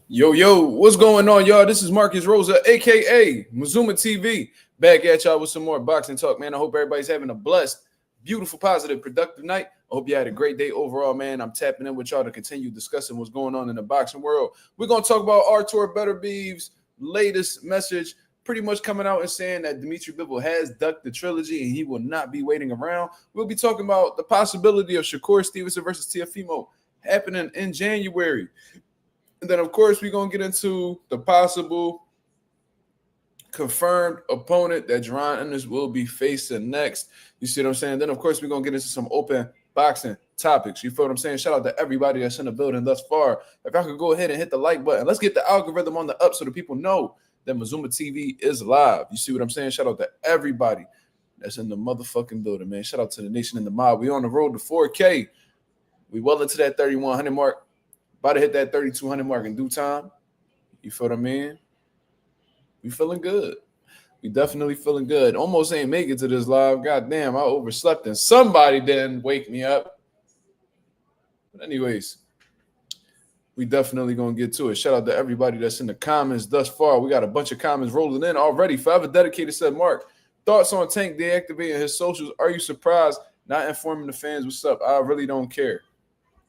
Yo, what's going on, y'all? This is Marcus Rosa, aka Mazuma TV, back at y'all with some more boxing talk, man. I hope everybody's having a blessed, beautiful, positive, productive night. I hope you had a great day overall, man. I'm tapping in with y'all to continue discussing what's going on in the boxing world. We're gonna talk about Artur Beterbiev's latest message, pretty much coming out and saying that Bivol has ducked the trilogy and he will not be waiting around. We'll be talking about the possibility of Shakur Stevenson versus Teofimo happening in January. And then, of course, we're going to get into the possible confirmed opponent that Jaron Ennis will be facing next. You see what I'm saying? Then, of course, we're going to get into some open boxing topics. You feel what I'm saying? Shout out to everybody that's in the building thus far. If I could go ahead and hit the like button. Let's get the algorithm on the up so the people know that Mazuma TV is live. You see what I'm saying? Shout out to everybody that's in the motherfucking building, man. Shout out to the nation in the mob. We on the road to 4K. We well into that 3,100 mark. About to hit that 3,200 mark in due time. You feel what I mean? We feeling good. We definitely feeling good. Almost ain't make it to this live. God damn, I overslept and somebody didn't wake me up. But anyways, we definitely going to get to it. Shout out to everybody that's in the comments thus far. We got a bunch of comments rolling in already. Forever Dedicated said, Mark, thoughts on Tank deactivating his socials? Are you surprised? Not informing the fans what's up. I really don't care.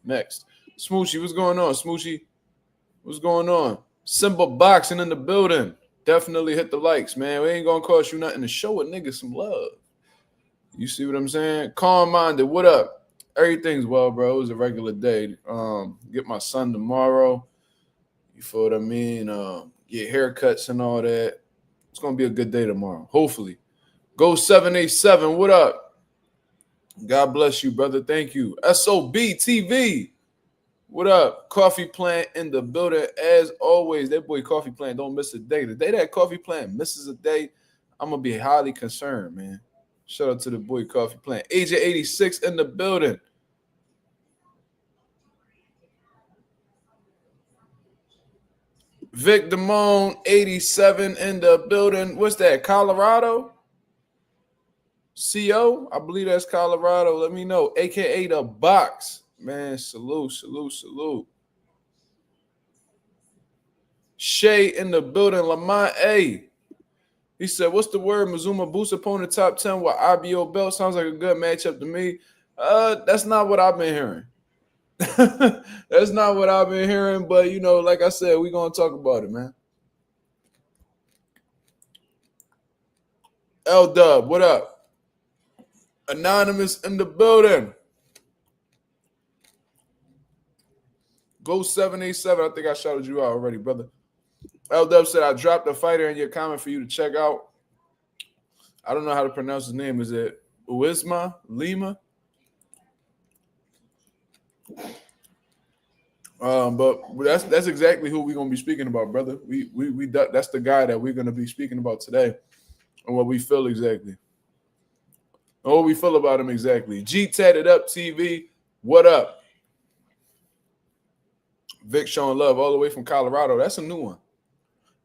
Next. Smoochy, what's going on? Smoochy, what's going on? Simba Boxing in the building. Definitely hit the likes, man. We ain't going to cost you nothing to show a nigga some love. You see what I'm saying? Calm-minded, what up? Everything's well, bro. It was a regular day. Get my son tomorrow. You feel what I mean? Get haircuts and all that. It's going to be a good day tomorrow, hopefully. Go 787, what up? God bless you, brother. Thank you. SOB TV. What up? Coffee Plant in the building. As always, that boy Coffee Plant don't miss a day. The day that Coffee Plant misses a day, I'm going to be highly concerned, man. Shout out to the boy Coffee Plant. AJ86 in the building. Vic Damone, 87 in the building. What's that, Colorado? CO? I believe that's Colorado. Let me know. AKA The Box. Man, salute. Shay in the building. Lamont A. He said, what's the word? Mazuma boost opponent top 10 with IBO belt. Sounds like a good matchup to me. That's not what I've been hearing. That's not what I've been hearing. But, you know, like I said, we're going to talk about it, man. L-Dub, what up? Anonymous in the building. Go 787. I think I shouted you out already, brother. L-Dub said, I dropped a fighter in your comment for you to check out. I don't know how to pronounce his name. Is it Uisma Lima? But that's exactly who we're gonna be speaking about, brother. We that's the guy that we're gonna be speaking about today, and what we feel exactly, and what we feel about him exactly. G Tatted Up TV, what up? Vic showing love all the way from Colorado. That's a new one.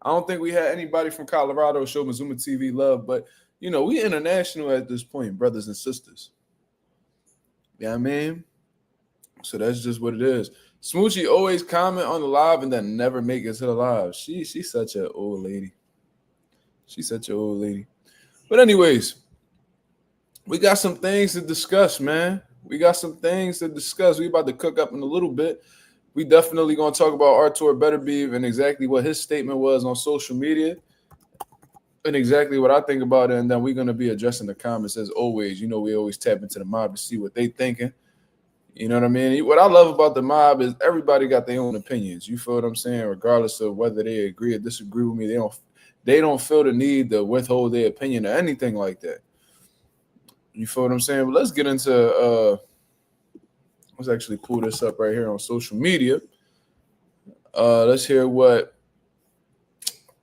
I don't think we had anybody from Colorado show Mazuma TV love, but you know we international at this point, brothers and sisters. You know what I mean? So that's just what it is. Smoochie always comment on the live and then never make it to the live. She's such an old lady. She's such an old lady. But anyways, we got some things to discuss, man. We got some things to discuss. We about to cook up in a little bit. We definitely going to talk about Artur Beterbiev and exactly what his statement was on social media and exactly what I think about it. And then we're going to be addressing the comments as always. You know, we always tap into the mob to see what they thinking. You know what I mean? What I love about the mob is everybody got their own opinions. You feel what I'm saying? Regardless of whether they agree or disagree with me, they don't feel the need to withhold their opinion or anything like that. You feel what I'm saying? But let's get into let's actually pull this up right here on social media. Let's hear what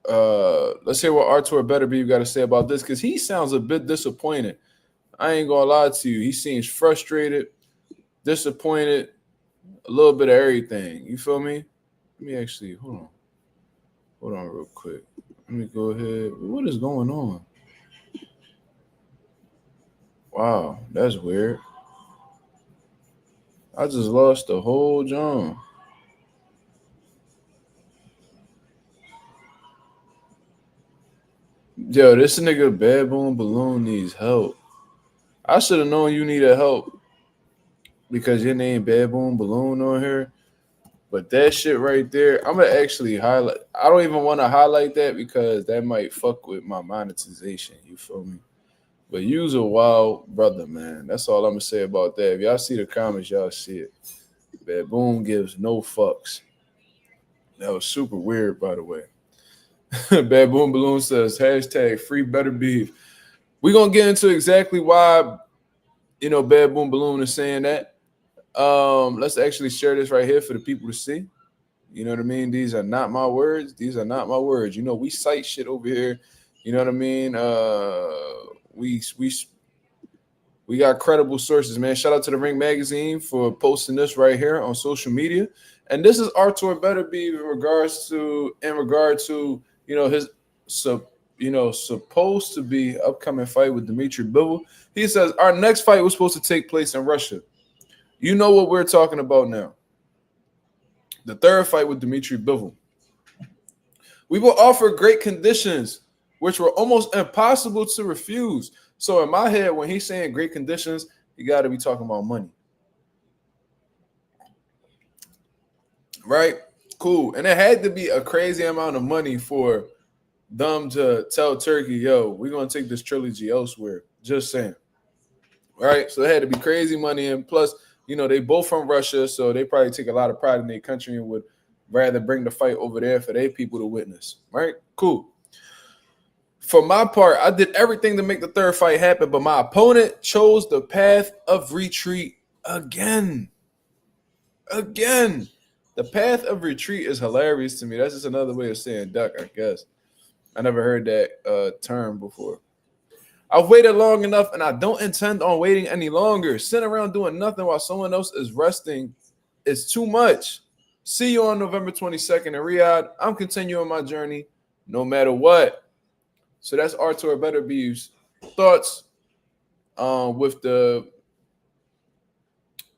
Artur Beterbiev got to say about this, because he sounds a bit disappointed. I ain't gonna lie to you. He seems frustrated, disappointed, a little bit of everything. You feel me? Let me actually hold on real quick. Let me go ahead. What is going on? Wow, that's weird. I just lost the whole John. Yo, this nigga Baboon Balloon needs help. I should have known you needed help because your name Baboon Balloon on here. But that shit right there, I'm gonna actually highlight. I don't even want to highlight that because that might fuck with my monetization. You feel me? But you's a wild brother, man. That's all I'm gonna say about that. If y'all see the comments, y'all see it. Baboon gives no fucks. That was super weird, by the way. Baboon Balloon says hashtag free Beterbiev. We're gonna get into exactly why Baboon Balloon is saying that. Let's actually share this right here for the people to see. You know what I mean? These are not my words. These are not my words. We cite shit over here. You know what I mean? We got credible sources, man. Shout out to the Ring Magazine for posting this right here on social media. And this is Artur Beterbiev in regard to his supposed to be upcoming fight with Dmitry Bivol. He says our next fight was supposed to take place in Russia. You know what we're talking about now. The third fight with Dmitry Bivol. We will offer great conditions, which were almost impossible to refuse. So in my head, when he's saying great conditions, you got to be talking about money. Right? Cool. And it had to be a crazy amount of money for them to tell Turkey, yo, we're going to take this trilogy elsewhere. Just saying. Right? So it had to be crazy money. And plus, they both from Russia, so they probably take a lot of pride in their country and would rather bring the fight over there for their people to witness. Right? Cool. For my part, I did everything to make the third fight happen, but my opponent chose the path of retreat again. Again. The path of retreat is hilarious to me. That's just another way of saying duck, I guess. I never heard that term before. I've waited long enough, and I don't intend on waiting any longer. Sitting around doing nothing while someone else is resting is too much. See you on November 22nd in Riyadh. I'm continuing my journey no matter what. So that's Artur Beterbiev's thoughts with the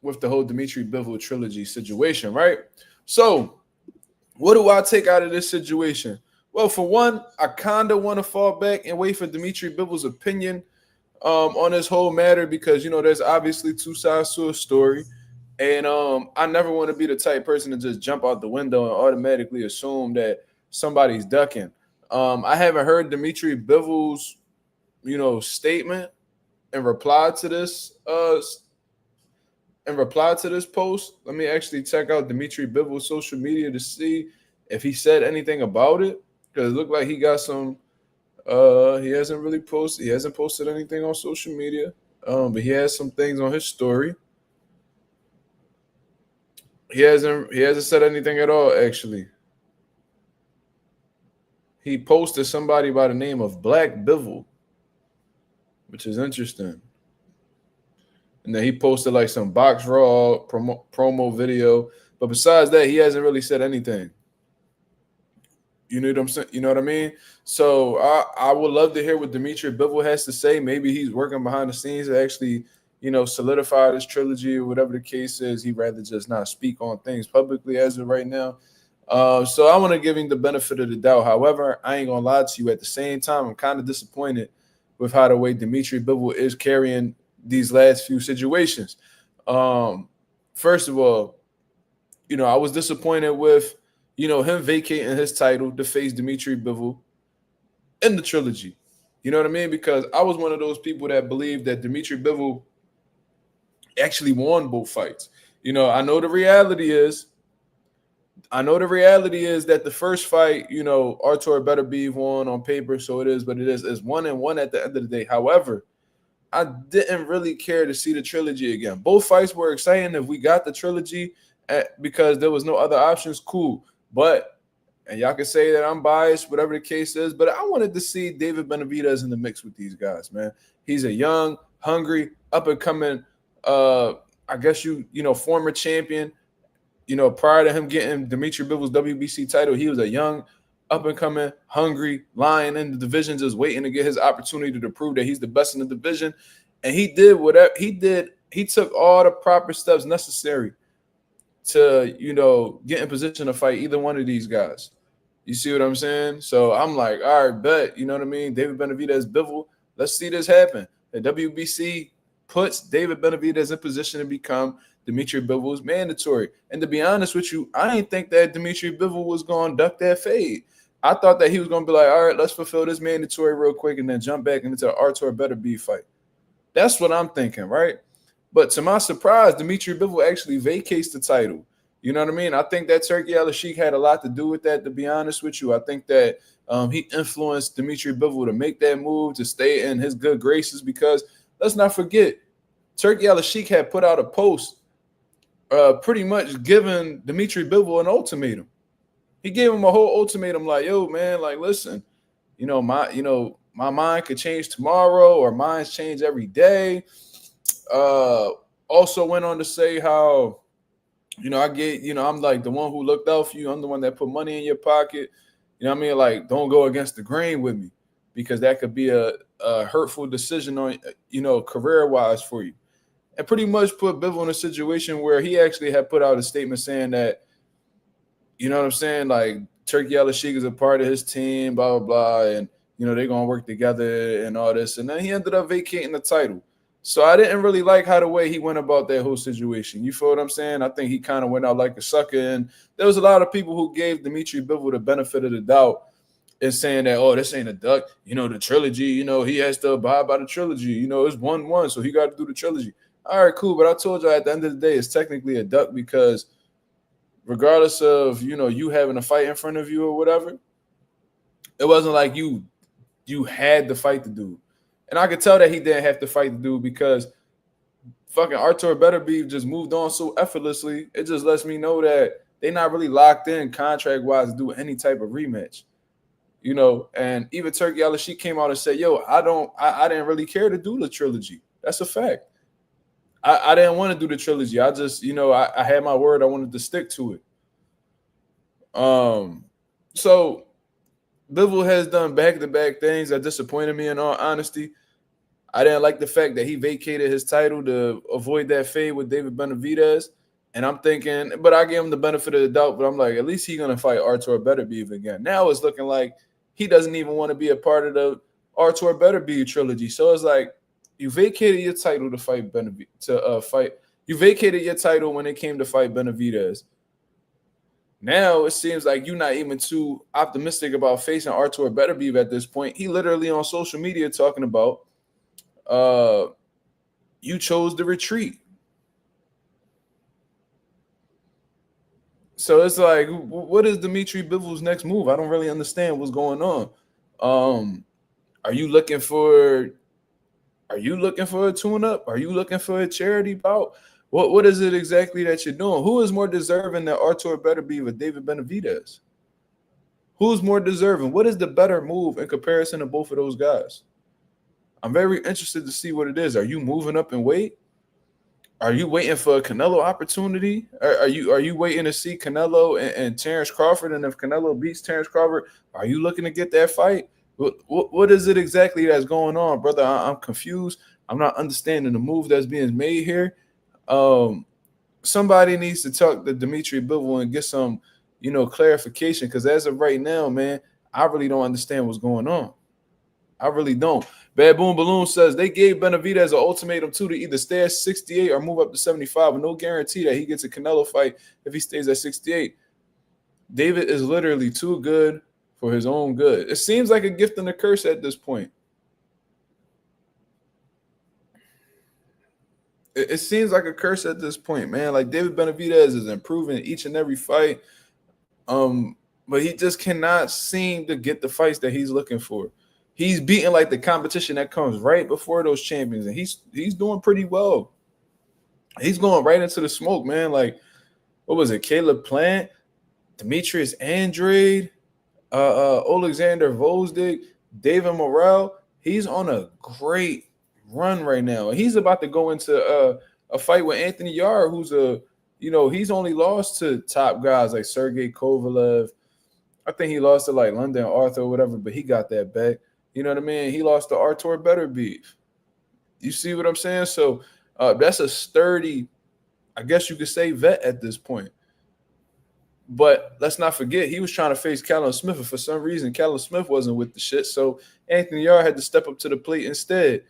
whole Dmitry Bivol trilogy situation, right? So what do I take out of this situation? Well, for one, I kind of want to fall back and wait for Dmitry Bivol's opinion on this whole matter because, there's obviously two sides to a story. And I never want to be the type person to just jump out the window and automatically assume that somebody's ducking. I haven't heard Dmitry Bivol's, statement in reply to this post. Let me actually check out Dmitry Bivol's social media to see if he said anything about it. Because it looked like he got some he hasn't posted anything on social media. But he has some things on his story. He hasn't said anything at all, actually. He posted somebody by the name of Black Bivol, which is interesting. And then he posted like some Box Raw promo video. But besides that, he hasn't really said anything. You know what I'm saying? You know what I mean? So I would love to hear what Dmitry Bivol has to say. Maybe he's working behind the scenes to actually, solidify this trilogy or whatever the case is. He'd rather just not speak on things publicly as of right now. So I want to give him the benefit of the doubt. However, I ain't going to lie to you. At the same time, I'm kind of disappointed with how the way Dmitry Bivol is carrying these last few situations. First of all, I was disappointed with him vacating his title to face Dmitry Bivol in the trilogy. You know what I mean? Because I was one of those people that believed that Dmitry Bivol actually won both fights. I know the reality is that the first fight, Artur Beterbiev won on paper, so it is, but it is. It's 1-1 at the end of the day. However, I didn't really care to see the trilogy again. Both fights were exciting. If we got the trilogy because there was no other options, cool. But, and y'all can say that I'm biased, whatever the case is, but I wanted to see David Benavidez in the mix with these guys, man. He's a young, hungry, up-and-coming, I guess former champion. Prior to him getting Dmitry Bivol's WBC title, he was a young, up-and-coming, hungry lion in the division, just waiting to get his opportunity to prove that he's the best in the division. And he did he took all the proper steps necessary to, get in position to fight either one of these guys. You see what I'm saying? So I'm like, all right, bet. You know what I mean? David Benavidez, Bivol. Let's see this happen. The WBC puts David Benavidez in position to become Dimitri Bivol's mandatory. And to be honest with you, I didn't think that Dimitri Bivol was going to duck that fade. I thought that he was going to be like, all right, let's fulfill this mandatory real quick and then jump back into the Artur Beterbiev fight. That's what I'm thinking, right? But to my surprise, Dimitri Bivol actually vacates the title. You know what I mean? I think that Turki Al-Sheikh had a lot to do with that, to be honest with you. I think that he influenced Dimitri Bivol to make that move, to stay in his good graces, because let's not forget, Turki Al-Sheikh had put out a post pretty much giving Dimitri Bivol an ultimatum. He gave him a whole ultimatum like, yo, man, like, listen, my mind could change tomorrow, or minds change every day. Also went on to say how, I'm like the one who looked out for you. I'm the one that put money in your pocket. You know what I mean? Like, don't go against the grain with me, because that could be a hurtful decision on, career-wise for you. And pretty much put Bivol in a situation where he actually had put out a statement saying that, you know what I'm saying, like, Turki Al-Sheikh is a part of his team, blah, blah, blah, and, they're going to work together and all this. And then he ended up vacating the title. So I didn't really like how the way he went about that whole situation. You feel what I'm saying? I think he kind of went out like a sucker. And there was a lot of people who gave Dimitri Bivol the benefit of the doubt and saying that, oh, this ain't a duck. The trilogy, he has to abide by the trilogy. It's 1-1, so he got to do the trilogy. All right, cool. But I told you at the end of the day, it's technically a duck, because regardless of, you having a fight in front of you or whatever, it wasn't like you had to fight the dude. And I could tell that he didn't have to fight the dude, because fucking Artur Beterbiev just moved on so effortlessly. It just lets me know that they're not really locked in contract-wise to do any type of rematch. And even Turki Al-Sheikh came out and said, yo, I didn't really care to do the trilogy. That's a fact. I didn't want to do the trilogy. I just, I had my word. I wanted to stick to it. So Bivol has done back-to-back things that disappointed me, in all honesty. I didn't like the fact that he vacated his title to avoid that fade with David Benavidez. And I'm thinking, but I gave him the benefit of the doubt, but I'm like, at least he's going to fight Artur Beterbiev again. Now it's looking like he doesn't even want to be a part of the Artur Beterbiev trilogy. So it's like, you vacated your title to fight You vacated your title when it came to fight Benavidez. Now it seems like you're not even too optimistic about facing Artur Beterbiev at this point. He literally on social media talking about you chose to retreat. So it's like, what is Dimitri Bivol's next move? I don't really understand what's going on. Are you looking for a tune-up? Are you looking for a charity bout? What is it exactly that you're doing? Who is more deserving than Artur Beterbiev or David Benavidez? Who's more deserving? What is the better move in comparison to both of those guys? I'm very interested to see what it is. Are you moving up in weight? Are you waiting for a Canelo opportunity? Are you waiting to see Canelo and Terrence Crawford? And if Canelo beats Terrence Crawford, are you looking to get that fight? What is it exactly that's going on, brother? I'm confused. I'm not understanding the move that's being made here. Somebody needs to talk to Dimitri Bivol and get some, clarification, because as of right now, man, I really don't understand what's going on. I really don't. Bad Boom Balloon says they gave Benavidez an ultimatum too, to either stay at 68 or move up to 75, with no guarantee that he gets a Canelo fight if he stays at 68. David is literally too good for his own good. It seems like a gift and a curse at this point. It seems like a curse at this point, man. Like, David Benavidez is improving each and every fight, but he just cannot seem to get the fights that he's looking for. He's beating like the competition that comes right before those champions, and he's doing pretty well. He's going right into the smoke, man. Like, what was it? Caleb Plant, Demetrius Andrade, Alexander Vosdick, David Morrell. He's on a great run right now. He's about to go into a fight with Anthony Yarde, who's he's only lost to top guys like Sergey Kovalev. I think he lost to like London Arthur or whatever, but he got that back. You know what I mean? He lost to Artur Beterbiev. You see what I'm saying? So That's a sturdy, I guess you could say, vet at this point. But let's not forget, he was trying to face Callum Smith, and for some reason, Callum Smith wasn't with the shit. So Anthony Yarde had to step up to the plate instead.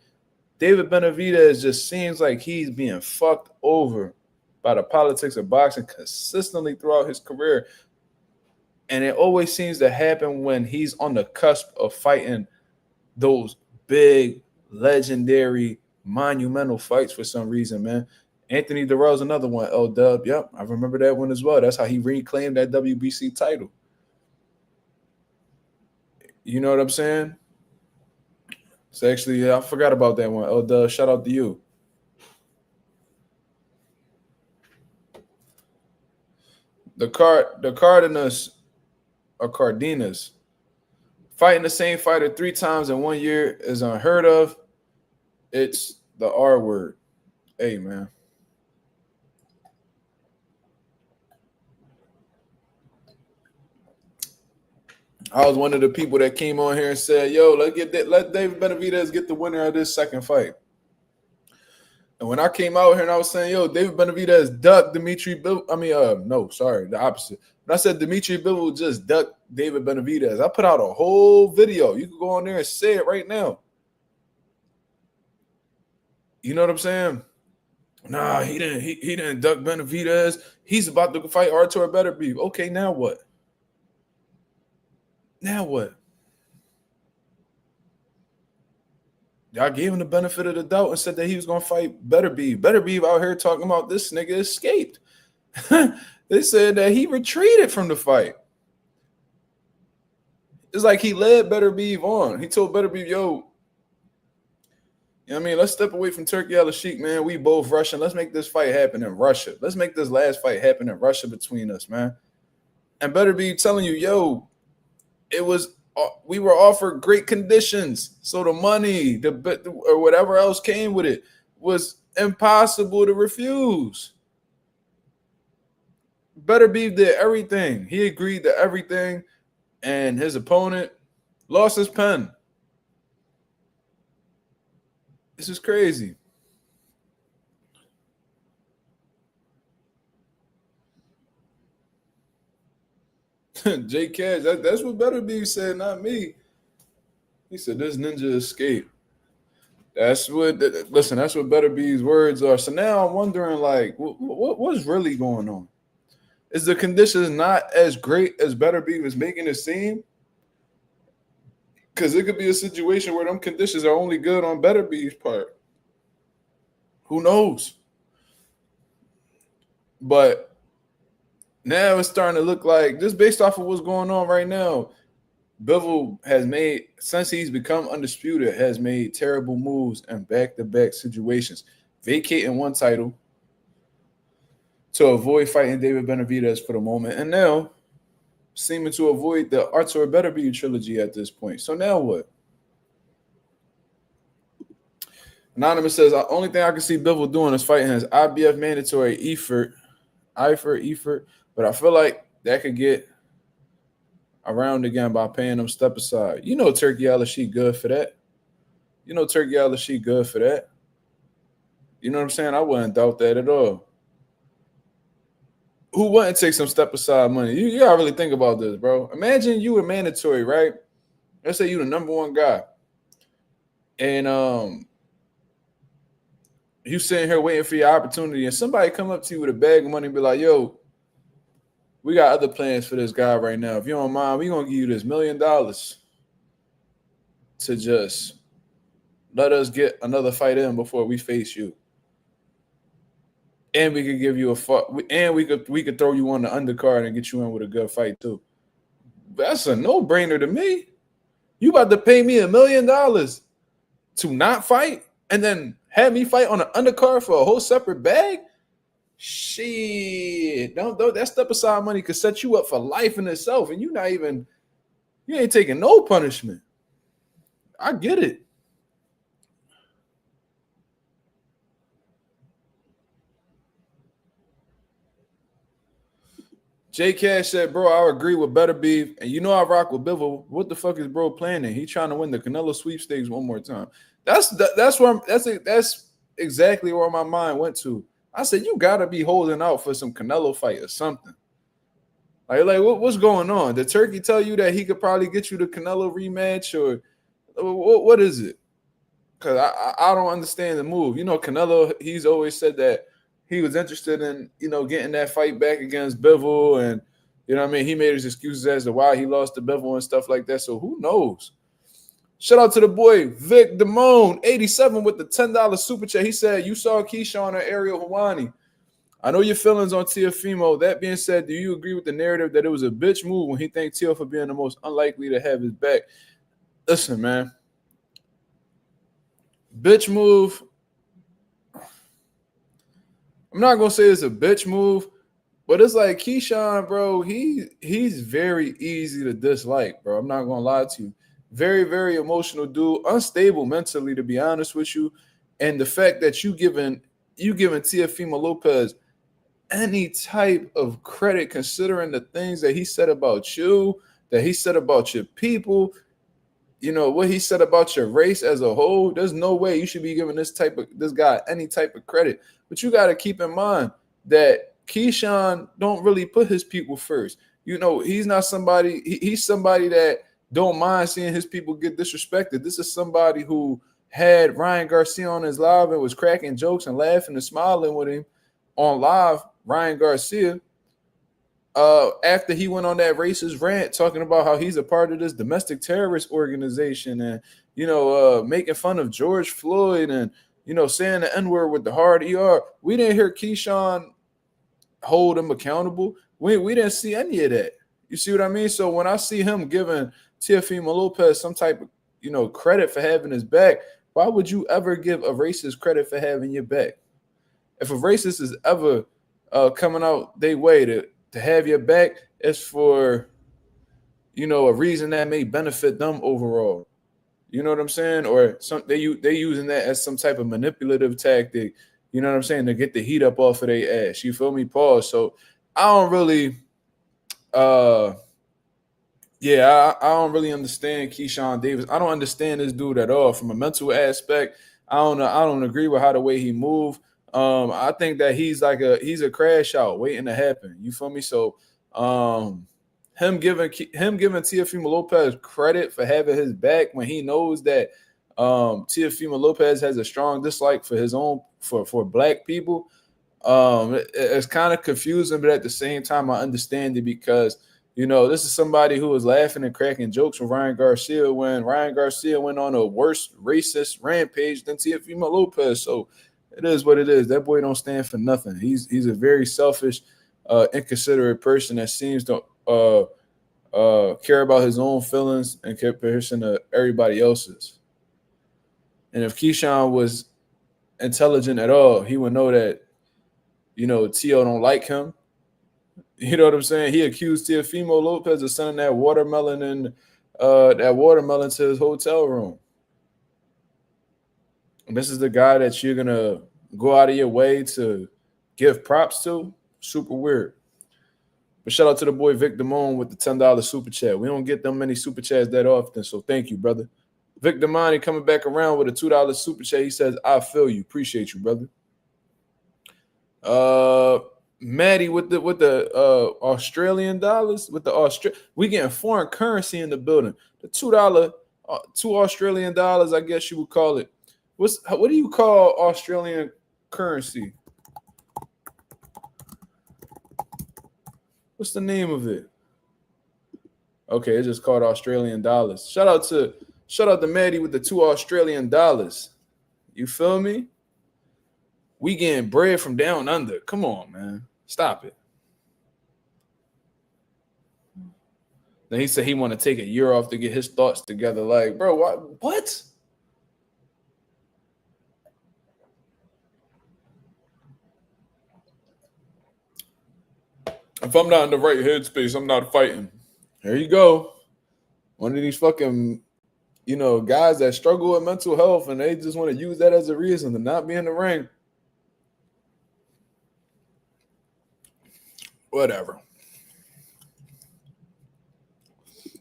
David Benavidez just seems like he's being fucked over by the politics of boxing consistently throughout his career. And it always seems to happen when he's on the cusp of fighting those big, legendary, monumental fights for some reason, man. Anthony Durrell's another one, L-Dub. Yep, I remember that one as well. That's how he reclaimed that WBC title. You know what I'm saying? So actually, I forgot about that one. L-Dub, shout out to you. The Cardenas or Cardenas fighting the same fighter 3 times in 1 year is unheard of. It's the R word. Hey, man. I was one of the people that came on here and said, "Yo, let David Benavidez get the winner of this second fight." And when I came out here and I was saying, "Yo, David Benavidez ducked Dimitri Bivol," no, sorry, the opposite. When I said Dimitri Bivol just ducked David Benavidez, I put out a whole video. You can go on there and say it right now. You know what I'm saying? Nah, he didn't. He didn't duck Benavidez. He's about to fight Artur Beterbiev. Okay, now what? Now what? Y'all gave him the benefit of the doubt and said that he was going to fight Beterbiev. Beterbiev out here talking about this nigga escaped. They said that he retreated from the fight. It's like he led Beterbiev on. He told Beterbiev, yo, you know what I mean? Let's step away from Turkey Al-Sheikh, man. We both Russian. Let's make this fight happen in Russia. Let's make this last fight happen in Russia between us, man. And Beterbiev telling you, yo, we were offered great conditions, so the money, or whatever else came with it, was impossible to refuse. Beterbiev did everything. He agreed to everything, and his opponent lost his pen. This is crazy. J Cash, that's what Beterbiev said, not me. He said this ninja escaped. That's what Beterbiev's words are. So now I'm wondering, like, what's really going on? Is the conditions not as great as Beterbiev is making it seem? Because it could be a situation where them conditions are only good on Beterbiev's part. Who knows? But now it's starting to look like, just based off of what's going on right now, Bivol has made, since he's become undisputed, has made terrible moves in back-to-back situations, vacating one title to avoid fighting David Benavidez for the moment, and now seeming to avoid the Artur Beterbiev trilogy at this point. So now what? Anonymous says, the only thing I can see Bivol doing is fighting his IBF mandatory Eifert, but I feel like that could get around again by paying them step aside. You know Turkey Al-Sheikh good for that. You know that. You know what I'm saying? I wouldn't doubt that at all. Who wouldn't take some step aside money? You gotta really think about this, bro. Imagine you were mandatory, right? Let's say you the number one guy. And you sitting here waiting for your opportunity, and somebody come up to you with a bag of money and be like, yo, we got other plans for this guy right now. If you don't mind, we're going to give you this $1 million to just let us get another fight in before we face you. And we could give you we could throw you on the undercard and get you in with a good fight too. That's a no-brainer to me. You about to pay me $1 million to not fight and then have me fight on an undercard for a whole separate bag? Shit, don't that step aside money could set you up for life in itself, and you ain't taking no punishment. I get it. J Cash said, bro, I agree with Beterbiev, and you know I rock with Bivol. What the fuck is bro planning? He trying to win the Canelo sweepstakes one more time. That's exactly where my mind went to. I said, you gotta be holding out for some Canelo fight or something. Like what's going on? Did Turkey tell you that he could probably get you the Canelo rematch, or what is it? Because I don't understand the move. You know, Canelo, he's always said that he was interested in, you know, getting that fight back against Bivol, and you know what I mean? He made his excuses as to why he lost to Bivol and stuff like that. So who knows? Shout out to the boy Vic Damone, 87 with the $10 super chat. He said, you saw Keyshawn or Ariel Hawani. I know your feelings on Teofimo. That being said, do you agree with the narrative that it was a bitch move when he thanked Teo for being the most unlikely to have his back? Listen, man. Bitch move. I'm not gonna say it's a bitch move, but it's like Keyshawn, bro. He's very easy to dislike, bro. I'm not gonna lie to you. Very, very emotional dude, unstable mentally, to be honest with you. And the fact that you giving Teofimo Lopez any type of credit, considering the things that he said about you, that he said about your people, you know, what he said about your race as a whole, there's no way you should be giving this guy any type of credit. But you got to keep in mind that Keyshawn don't really put his people first. You know, he's not somebody, he's somebody that don't mind seeing his people get disrespected. This is somebody who had Ryan Garcia on his live and was cracking jokes and laughing and smiling with him on live. Ryan Garcia, after he went on that racist rant talking about how he's a part of this domestic terrorist organization and, you know, making fun of George Floyd and, you know, saying the N-word with the hard ER, we didn't hear Keyshawn hold him accountable. We didn't see any of that. You see what I mean? So when I see him giving Teofimo Lopez some type of, you know, credit for having his back, why would you ever give a racist credit for having your back? If a racist is ever coming out their way to have your back, it's for, you know, a reason that may benefit them overall. You know what I'm saying? Or they using that as some type of manipulative tactic, you know what I'm saying, to get the heat up off of their ass. You feel me? Pause. So I don't really I don't really understand Keyshawn Davis. I don't understand this dude at all from a mental aspect. I don't agree with how the way he moved. I think that he's a crash out waiting to happen. You feel me? So him giving Teofimo Lopez credit for having his back when he knows that Teofimo Lopez has a strong dislike for his own for black people. It's kind of confusing, but at the same time, I understand it because, you know, this is somebody who was laughing and cracking jokes with Ryan Garcia when Ryan Garcia went on a worse racist rampage than Teofimo Lopez. So it is what it is. That boy don't stand for nothing. He's a very selfish, inconsiderate person that seems to care about his own feelings in comparison to everybody else's. And if Keyshawn was intelligent at all, he would know that, you know, Teo don't like him. You know what I'm saying? He accused Teofimo Lopez of sending that watermelon to his hotel room. And this is the guy that you're gonna go out of your way to give props to. Super weird. But shout out to the boy Vic Damone with the $10 super chat. We don't get them many super chats that often, so thank you, brother. Vic Damani coming back around with a $2 super chat. He says, I feel you. Appreciate you, brother. Maddie with the Australian dollars, we getting foreign currency in the building. The $2 2 Australian dollars, I guess you would call it. What do you call Australian currency? What's the name of it? Okay, it's just called Australian dollars. Shout out to Maddie with the 2 Australian dollars. You feel me? We getting bread from down under. Come on, man. Stop it. Then he said he want to take a year off to get his thoughts together. Like, bro, what? If I'm not in the right headspace, I'm not fighting. There you go. One of these fucking, you know, guys that struggle with mental health and they just want to use that as a reason to not be in the ring. Whatever.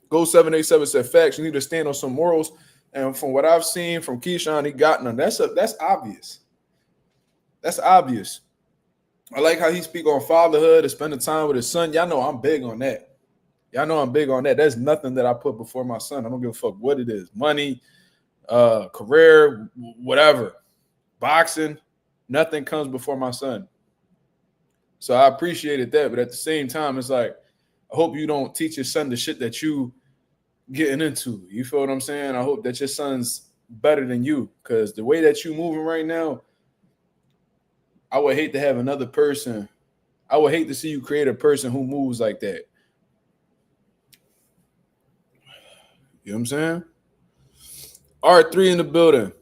Go 787 said facts. You need to stand on some morals. And from what I've seen from Keyshawn, he got none. That's obvious. That's obvious. I like how he speak on fatherhood and spending time with his son. Y'all know I'm big on that. Y'all know I'm big on that. There's nothing that I put before my son. I don't give a fuck what it is. Money, career, whatever. Boxing, nothing comes before my son. So I appreciated that. But at the same time, it's like, I hope you don't teach your son the shit that you getting into. You feel what I'm saying? I hope that your son's better than you. Because the way that you moving right now, I would hate to have another person. I would hate to see you create a person who moves like that. You know what I'm saying? R3 in the building.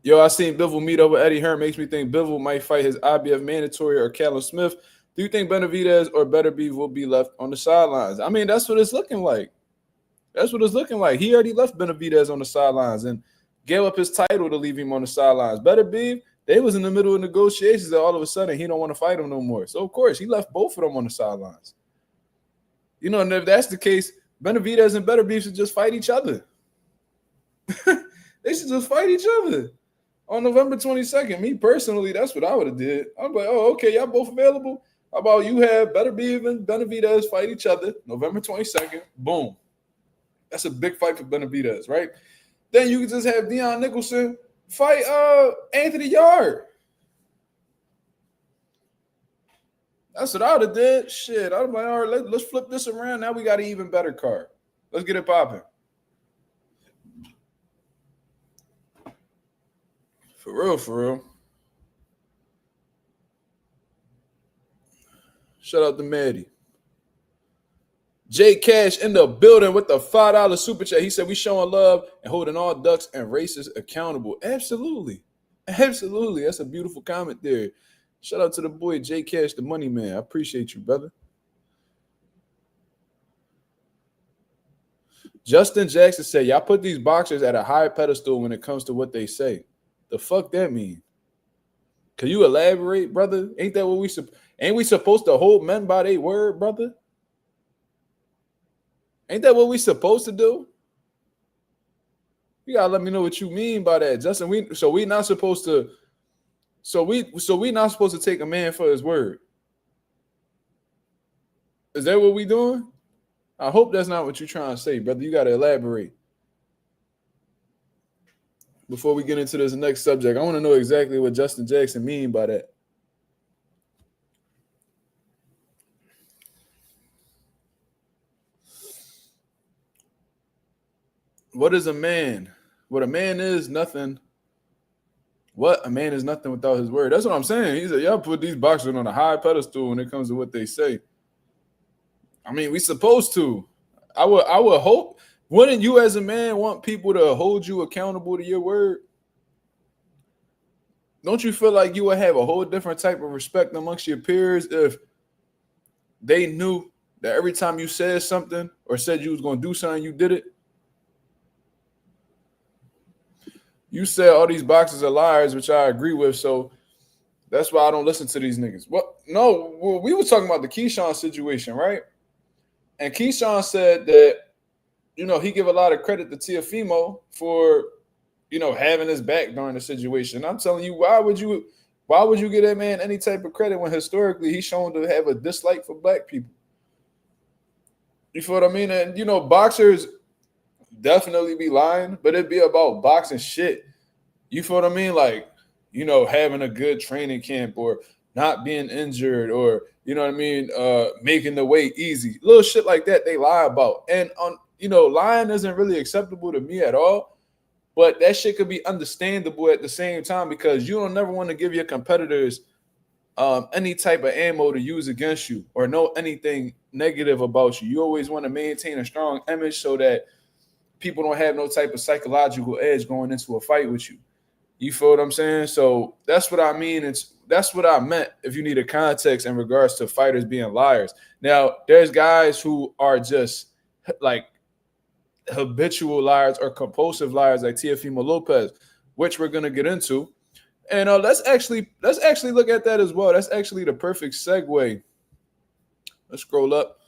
Yo, I seen Bivol meet up with Eddie Hearn. Makes me think Bivol might fight his IBF mandatory or Callum Smith. Do you think Benavidez or Beterbiev will be left on the sidelines? I mean, that's what it's looking like. That's what it's looking like. He already left Benavidez on the sidelines and gave up his title to leave him on the sidelines. Beterbiev, they was in the middle of negotiations and all of a sudden he don't want to fight him no more. So, of course, he left both of them on the sidelines. You know, and if that's the case, Benavidez and Beterbiev should just fight each other. They should just fight each other on November 22nd. Me personally, that's what I would have did. I'm like, oh, okay, y'all both available. How about you have Beterbiev and Benavidez fight each other November 22nd? Boom. That's a big fight for Benavidez, right? Then you can just have Deion Nicholson fight Anthony Yard. That's what I would have did. Shit, I'm like, all right, let's flip this around. Now we got an even better card. Let's get it popping. For real, for real. Shout out to Maddie. J Cash in the building with the $5 super chat. He said we showing love and holding all ducks and racists accountable. Absolutely. Absolutely. That's a beautiful comment there. Shout out to the boy J Cash, the money man. I appreciate you, brother. Justin Jackson said, y'all put these boxers at a high pedestal when it comes to what they say. The fuck that mean? Can you elaborate, brother? Ain't that what ain't we supposed to hold men by their word, brother? Ain't that what we supposed to do? You gotta let me know what you mean by that, Justin. We not supposed to take a man for his word. Is that what we doing? I hope that's not what you're trying to say, brother. You gotta elaborate. Before we get into this next subject, I want to know exactly what Justin Jackson mean by that. What is a man? What a man is nothing. What a man is nothing without his word. That's what I'm saying. He said, y'all put these boxers on a high pedestal when it comes to what they say. I mean, we supposed to. I would hope. Wouldn't you as a man want people to hold you accountable to your word? Don't you feel like you would have a whole different type of respect amongst your peers if they knew that every time you said something or said you was going to do something, you did it? You said all these boxers are liars, which I agree with, so that's why I don't listen to these niggas. What? No, we were talking about the Keyshawn situation, right? And Keyshawn said that, you know, he give a lot of credit to Teofimo for, you know, having his back during the situation. I'm telling you, why would you give that man any type of credit when historically he's shown to have a dislike for black people? You feel what I mean? And, you know, boxers definitely be lying, but it'd be about boxing shit. You feel what I mean? Like, you know, having a good training camp or not being injured or, you know what I mean, making the weight easy. Little shit like that they lie about. And, you know, lying isn't really acceptable to me at all. But that shit could be understandable at the same time because you don't never want to give your competitors any type of ammo to use against you or know anything negative about you. You always want to maintain a strong image so that people don't have no type of psychological edge going into a fight with you. You feel what I'm saying? So that's what I mean. That's what I meant if you need a context in regards to fighters being liars. Now, there's guys who are just like habitual liars or compulsive liars like Teofimo Lopez, which we're going to get into. And let's actually look at that as well. That's actually the perfect segue. Let's scroll up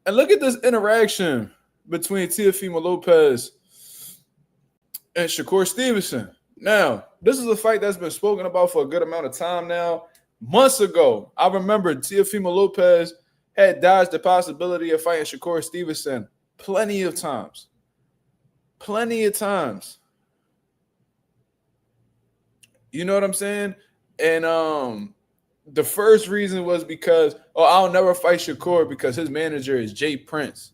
and look at this interaction between Teofimo Lopez and Shakur Stevenson. Now, this is a fight that's been spoken about for a good amount of time now. Months ago, I remember Teofimo Lopez had dodged the possibility of fighting Shakur Stevenson plenty of times. Plenty of times. You know what I'm saying? And the first reason was because, I'll never fight Shakur because his manager is Jay Prince.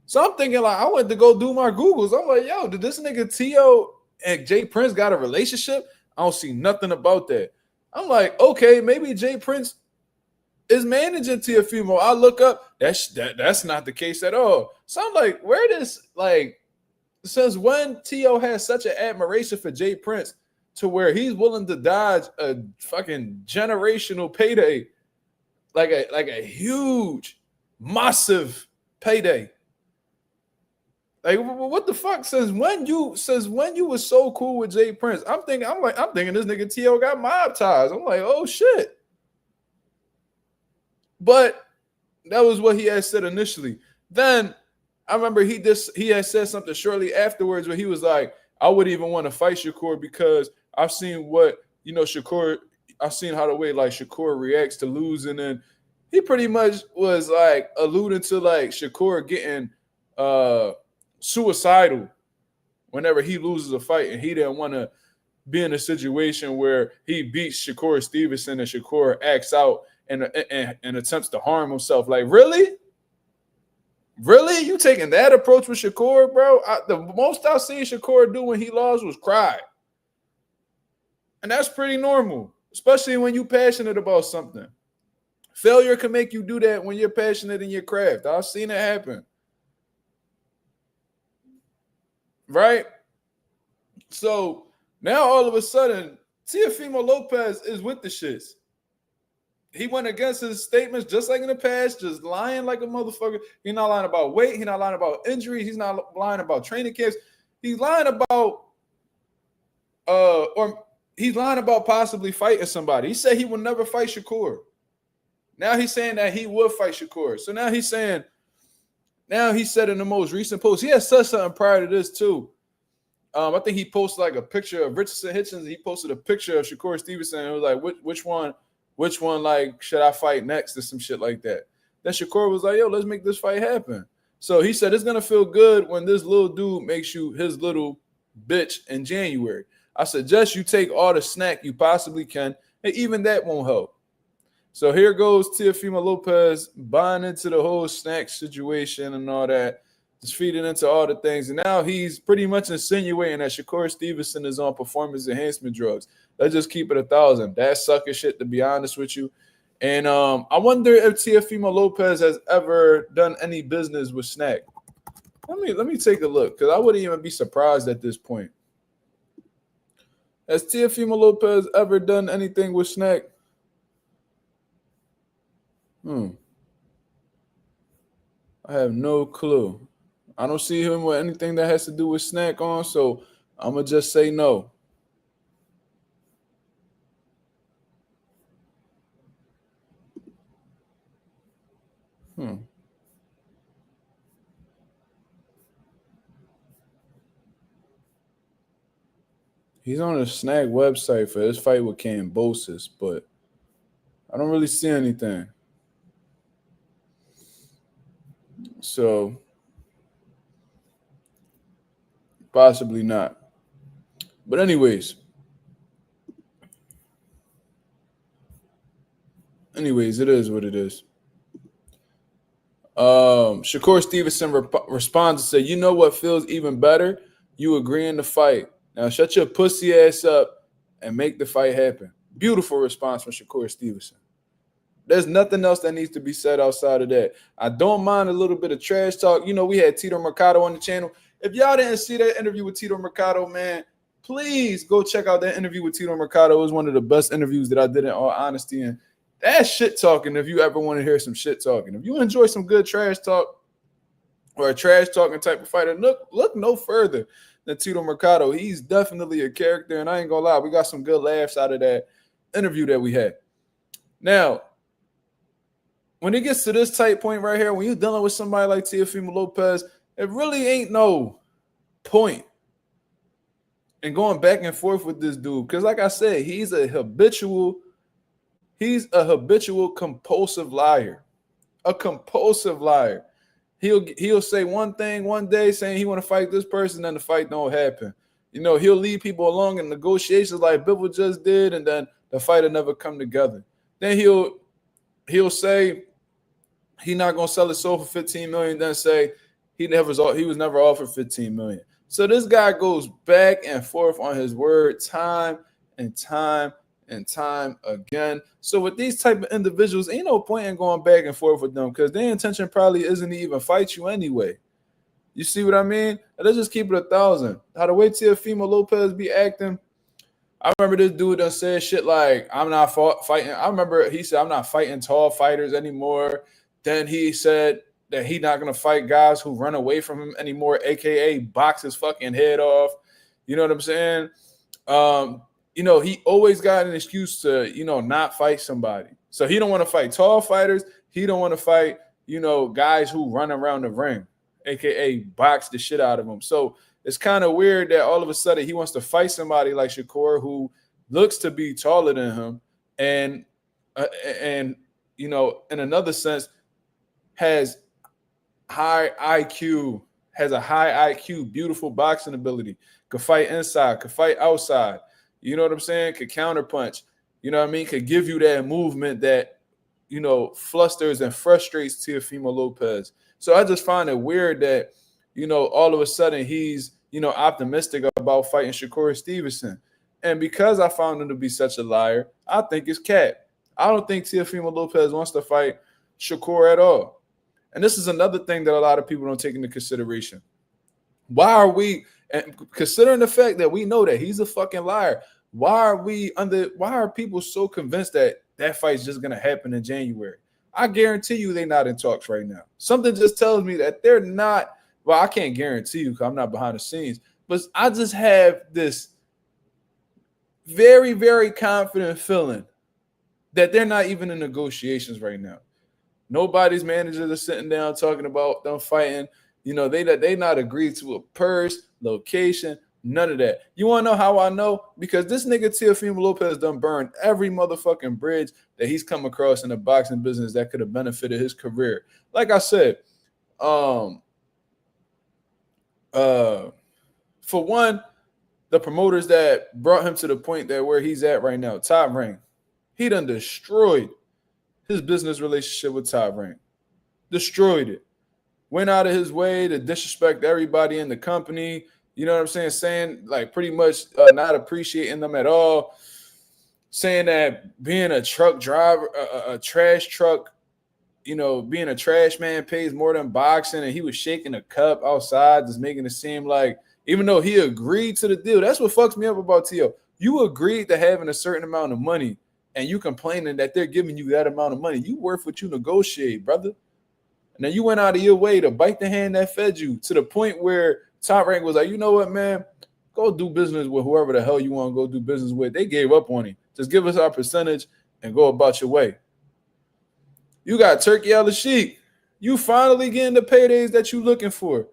So I'm thinking, like, I went to go do my Googles. I'm like, yo, did this nigga Tio and Jay Prince got a relationship? I don't see nothing about that. I'm like, okay, maybe Jay Prince is managing Teofimo. I look up, that's not the case at all. So I'm like, where this, like, since when Tio has such an admiration for Jay Prince to where he's willing to dodge a fucking generational payday, like a huge, massive payday. Like, what the fuck? Since when you was so cool with Jay Prince? I'm thinking this nigga T.O. got mob ties. I'm like, oh shit. But that was what he had said initially. Then I remember he had said something shortly afterwards where he was like, I wouldn't even want to fight Shakur because I've seen what, Shakur, I've seen how the way like Shakur reacts to losing, and he pretty much was like alluding to like Shakur getting suicidal whenever he loses a fight, and he didn't want to be in a situation where he beats Shakur Stevenson and Shakur acts out and attempts to harm himself. Like, really? You taking that approach with Shakur, bro? The most I've seen Shakur do when he lost was cry. And that's pretty normal, especially when you're passionate about something. Failure can make you do that when you're passionate in your craft. I've seen it happen. Right? So now all of a sudden, Teofimo Lopez is with the shits. He went against his statements just like in the past, just lying like a motherfucker. He's not lying about weight. He's not lying about injuries. He's not lying about training camps. He's lying about he's lying about possibly fighting somebody. He said he would never fight Shakur. Now he's saying that he would fight Shakur. So now he's saying, he said in the most recent post, he has said something prior to this too. I think he posted like a picture of Richardson Hitchens. He posted a picture of Shakur Stevenson. And it was like, which one, like, should I fight next or some shit like that? Then Shakur was like, yo, let's make this fight happen. So he said, it's going to feel good when this little dude makes you his little bitch in January. I suggest you take all the snack you possibly can, and even that won't help. So here goes Teofimo Lopez buying into the whole snack situation and all that, just feeding into all the things. And now he's pretty much insinuating that Shakur Stevenson is on performance enhancement drugs. Let's just keep it 1,000. That's sucker shit, to be honest with you. And I wonder if Teofimo Lopez has ever done any business with Snack. Let me take a look, because I wouldn't even be surprised at this point. Has Teofimo Lopez ever done anything with Snack? I have no clue. I don't see him with anything that has to do with Snack on, so I'm going to just say no. He's on the Snack website for his fight with Kambosos, but I don't really see anything. So possibly not. But anyways, it is what it is. Shakur Stevenson responds and said, you know what feels even better? You agreeing to fight. Now shut your pussy ass up and make the fight happen. Beautiful response from Shakur Stevenson. There's nothing else that needs to be said outside of that. I don't mind a little bit of trash talk. You know, we had Tito Mercado on the channel. If y'all didn't see that interview with Tito Mercado, man, please go check out that interview with Tito Mercado. It was one of the best interviews that I did in all honesty. And that's shit talking if you ever want to hear some shit talking. If you enjoy some good trash talk or a trash talking type of fighter, look no further than Tito Mercado. He's definitely a character, and I ain't gonna lie, we got some good laughs out of that interview that we had. Now, when it gets to this tight point right here, when you're dealing with somebody like Teofimo Lopez, it really ain't no point and going back and forth with this dude. Because like I said, he's a habitual compulsive liar. A compulsive liar. He'll say one thing one day saying he want to fight this person, then the fight don't happen. You know, he'll lead people along in negotiations like Bivol just did, and then the fight will never come together. Then he'll say he not gonna sell his soul for 15 million, then say he was never offered 15 million. So this guy goes back and forth on his word time and time and time again. So with these type of individuals, ain't no point in going back and forth with them because their intention probably isn't to even fight you anyway. You see what I mean? Let's just keep it 1,000. How the way Teofimo Lopez be acting, I remember this dude that said shit like, I'm not fighting. I remember he said, I'm not fighting tall fighters anymore. Then he said that he's not going to fight guys who run away from him anymore, a.k.a. box his fucking head off. You know what I'm saying? You know, he always got an excuse to, you know, not fight somebody. So he don't want to fight tall fighters. He don't want to fight, you know, guys who run around the ring, a.k.a. box the shit out of them. So it's kind of weird that all of a sudden he wants to fight somebody like Shakur who looks to be taller than him and you know, in another sense, has a high IQ, beautiful boxing ability, could fight inside, could fight outside. You know what I'm saying? Could counterpunch. You know what I mean? Could give you that movement that, you know, flusters and frustrates Teofimo Lopez. So I just find it weird that, you know, all of a sudden he's, you know, optimistic about fighting Shakur Stevenson. And because I found him to be such a liar, I think it's cap. I don't think Teofimo Lopez wants to fight Shakur at all. And this is another thing that a lot of people don't take into consideration. Why considering the fact that we know that he's a fucking liar, why are people so convinced that that fight's just going to happen in January? I guarantee you they're not in talks right now. Something just tells me that they're not. Well, I can't guarantee you because I'm not behind the scenes, but I just have this very, very confident feeling that they're not even in negotiations right now. Nobody's managers are sitting down talking about them fighting. You know, they not agreed to a purse, location, none of that. You want to know how I know? Because this nigga Teofimo Lopez done burned every motherfucking bridge that he's come across in the boxing business that could have benefited his career. Like I said, for one, the promoters that brought him to the point that where he's at right now, Top Rank, he done destroyed his business relationship with Top Rank. Destroyed it. Went out of his way to disrespect everybody in the company. You know what I'm saying? Saying like pretty much not appreciating them at all. Saying that being a truck driver, a trash truck, you know, being a trash man pays more than boxing. And he was shaking a cup outside, just making it seem like, even though he agreed to the deal, that's what fucks me up about Teo. You agreed to having a certain amount of money and you complaining that they're giving you that amount of money. You worth what you negotiate, brother. And then you went out of your way to bite the hand that fed you to the point where Top Rank was like, you know what, man? Go do business with whoever the hell you want to go do business with. They gave up on him. Just give us our percentage and go about your way. You got Turkey Al-Sheikh. You finally getting the paydays that you looking for.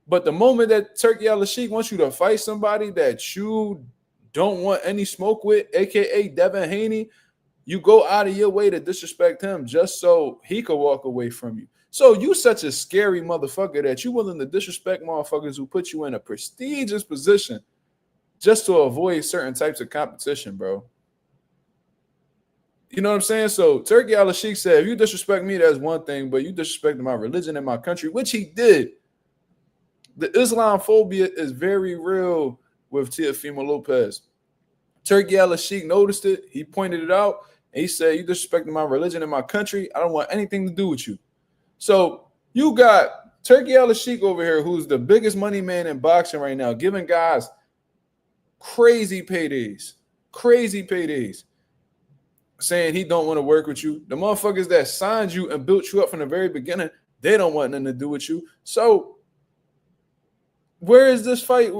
But the moment that Turkey Al-Sheikh wants you to fight somebody that you don't want any smoke with, a.k.a. Devin Haney, you go out of your way to disrespect him just so he could walk away from you. So you such a scary motherfucker that you willing to disrespect motherfuckers who put you in a prestigious position just to avoid certain types of competition, bro. You know what I'm saying? So Turkey Al-Sheikh said, if you disrespect me, that's one thing, but you disrespect my religion and my country, which he did. The Islamophobia is very real with Teofimo Lopez. Turkey Al-Sheikh noticed it. He pointed it out. And he said, you disrespecting my religion and my country. I don't want anything to do with you. So you got Turkey Al-Sheikh over here, who's the biggest money man in boxing right now, giving guys crazy paydays, saying he don't want to work with you. The motherfuckers that signed you and built you up from the very beginning, they don't want nothing to do with you. So where is this fight?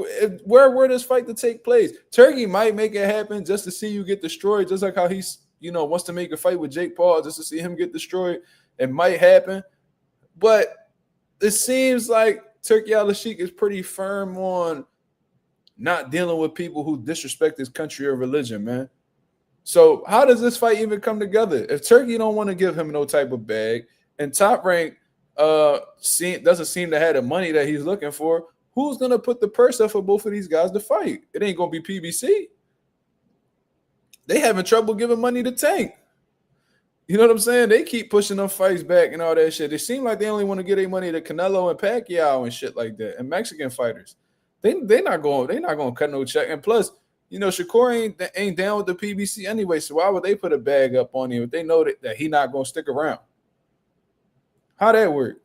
Where this fight to take place? Turkey might make it happen just to see you get destroyed, just like how he's, you know, wants to make a fight with Jake Paul just to see him get destroyed. It might happen. But it seems like Turkey Al-Sheikh is pretty firm on not dealing with people who disrespect his country or religion, man. So how does this fight even come together? If Turkey don't want to give him no type of bag, and Top Rank doesn't seem to have the money that he's looking for, who's gonna put the purse up for both of these guys to fight? It ain't gonna be PBC. They having trouble giving money to Tank. You know what I'm saying? They keep pushing them fights back and all that shit. They seem like they only want to get their money to Canelo and Pacquiao and shit like that, and Mexican fighters. They not gonna cut no check. And plus, you know, Shakur ain't down with the PBC anyway. So why would they put a bag up on him if they know that he not gonna stick around? How that work?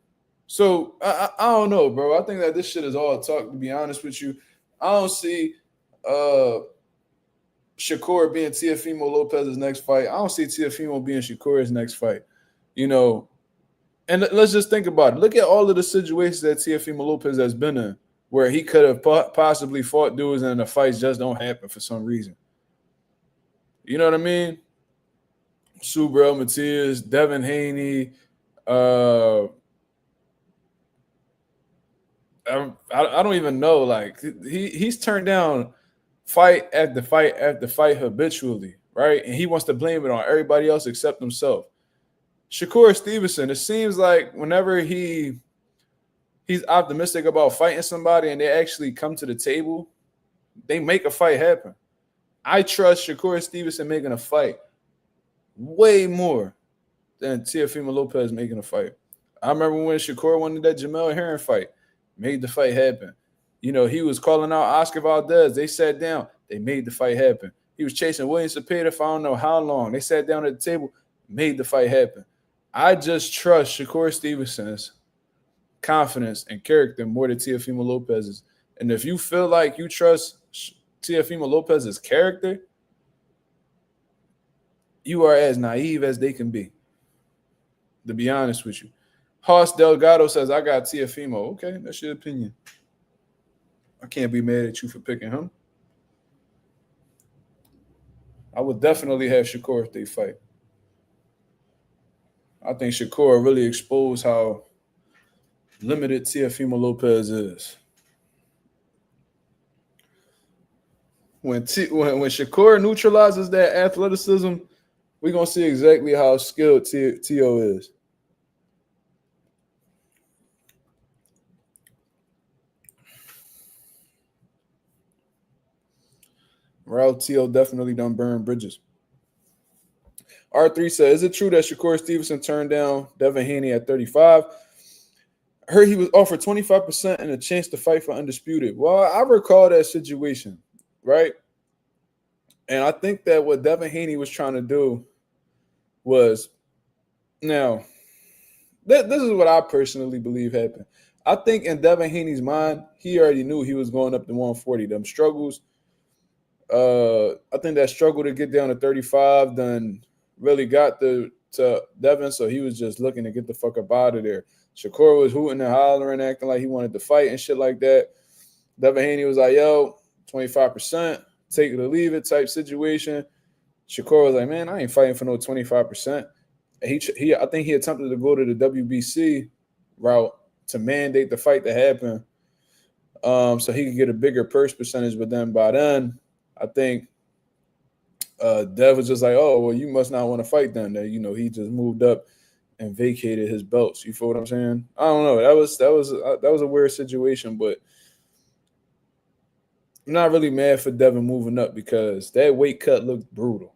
So I don't know, bro. I think that this shit is all talk. To be honest with you, I don't see Shakur being Teofimo Lopez's next fight. I don't see Teofimo being Shakur's next fight. You know, and let's just think about it. Look at all of the situations that Teofimo Lopez has been in where he could have possibly fought dudes and the fights just don't happen for some reason. You know what I mean? Subriel Matias, Devin Haney. I don't even know. Like he's turned down fight after fight after fight habitually, right? And he wants to blame it on everybody else except himself. Shakur Stevenson, it seems like whenever he's optimistic about fighting somebody and they actually come to the table, they make a fight happen. I trust Shakur Stevenson making a fight way more than Teofimo Lopez making a fight. I remember when Shakur wanted that Jamel Herring fight, made the fight happen. You know, he was calling out Oscar Valdez. They sat down. They made the fight happen. He was chasing William Cepeda for I don't know how long. They sat down at the table, made the fight happen. I just trust Shakur Stevenson's confidence and character more than Teofimo Lopez's. And if you feel like you trust Teofimo Lopez's character, you are as naive as they can be, to be honest with you. Haas Delgado says, I got Teofimo. Okay, that's your opinion. I can't be mad at you for picking him. I would definitely have Shakur if they fight. I think Shakur really exposed how limited Teofimo Lopez is. When Shakur neutralizes that athleticism, we're going to see exactly how skilled Teo is. Raul Teo definitely done burn bridges. R3 says, is it true that Shakur Stevenson turned down Devin Haney at 35? I heard he was offered 25% and a chance to fight for Undisputed. Well, I recall that situation, right? And I think that what Devin Haney was trying to do was, now, this is what I personally believe happened. I think in Devin Haney's mind, he already knew he was going up to 140. Them struggles, I think that struggle to get down to 35 done really got to Devin, so he was just looking to get the fuck up out of there. Shakur was hooting and hollering, acting like he wanted to fight and shit like that. Devin Haney was like, yo, 25%, take it or leave it type situation. Shakur was like, man, I ain't fighting for no 25%. And I think he attempted to go to the WBC route to mandate the fight to happen so he could get a bigger purse percentage. But then by then, I think Dev was just like, oh, well, you must not want to fight then. That, you know, he just moved up and vacated his belts. You feel what I'm saying? I don't know. That was a weird situation, but I'm not really mad for Devin moving up because that weight cut looked brutal.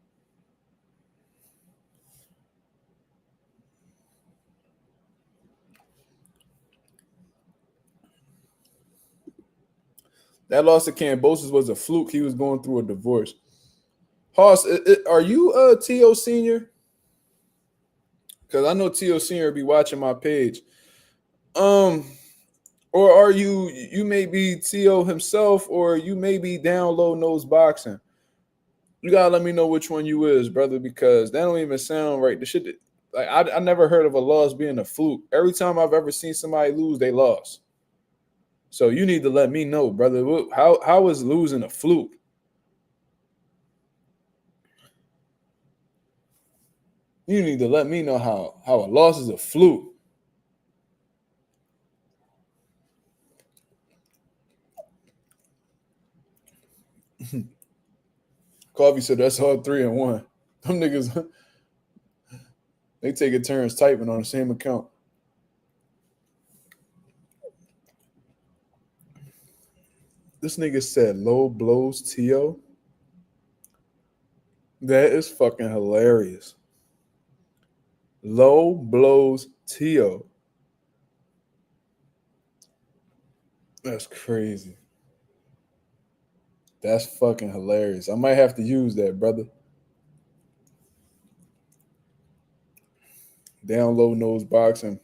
That loss to Kambosos was a fluke. He was going through a divorce. Hoss, are you T.O. Senior? Because I know T.O. Senior be watching my page. Or are you may be T.O. himself, or you may be down low nose boxing? You gotta let me know which one you is, brother, because that don't even sound right. The shit that, like I never heard of a loss being a fluke. Every time I've ever seen somebody lose, they lost. So you need to let me know, brother. How is losing a fluke? You need to let me know how a loss is a fluke. Coffee said that's all 3-1. Them niggas, they taking turns typing on the same account. This nigga said low blows Tio. That is fucking hilarious. Low blows Tio. That's crazy. That's fucking hilarious. I might have to use that, brother. Down low nose boxing.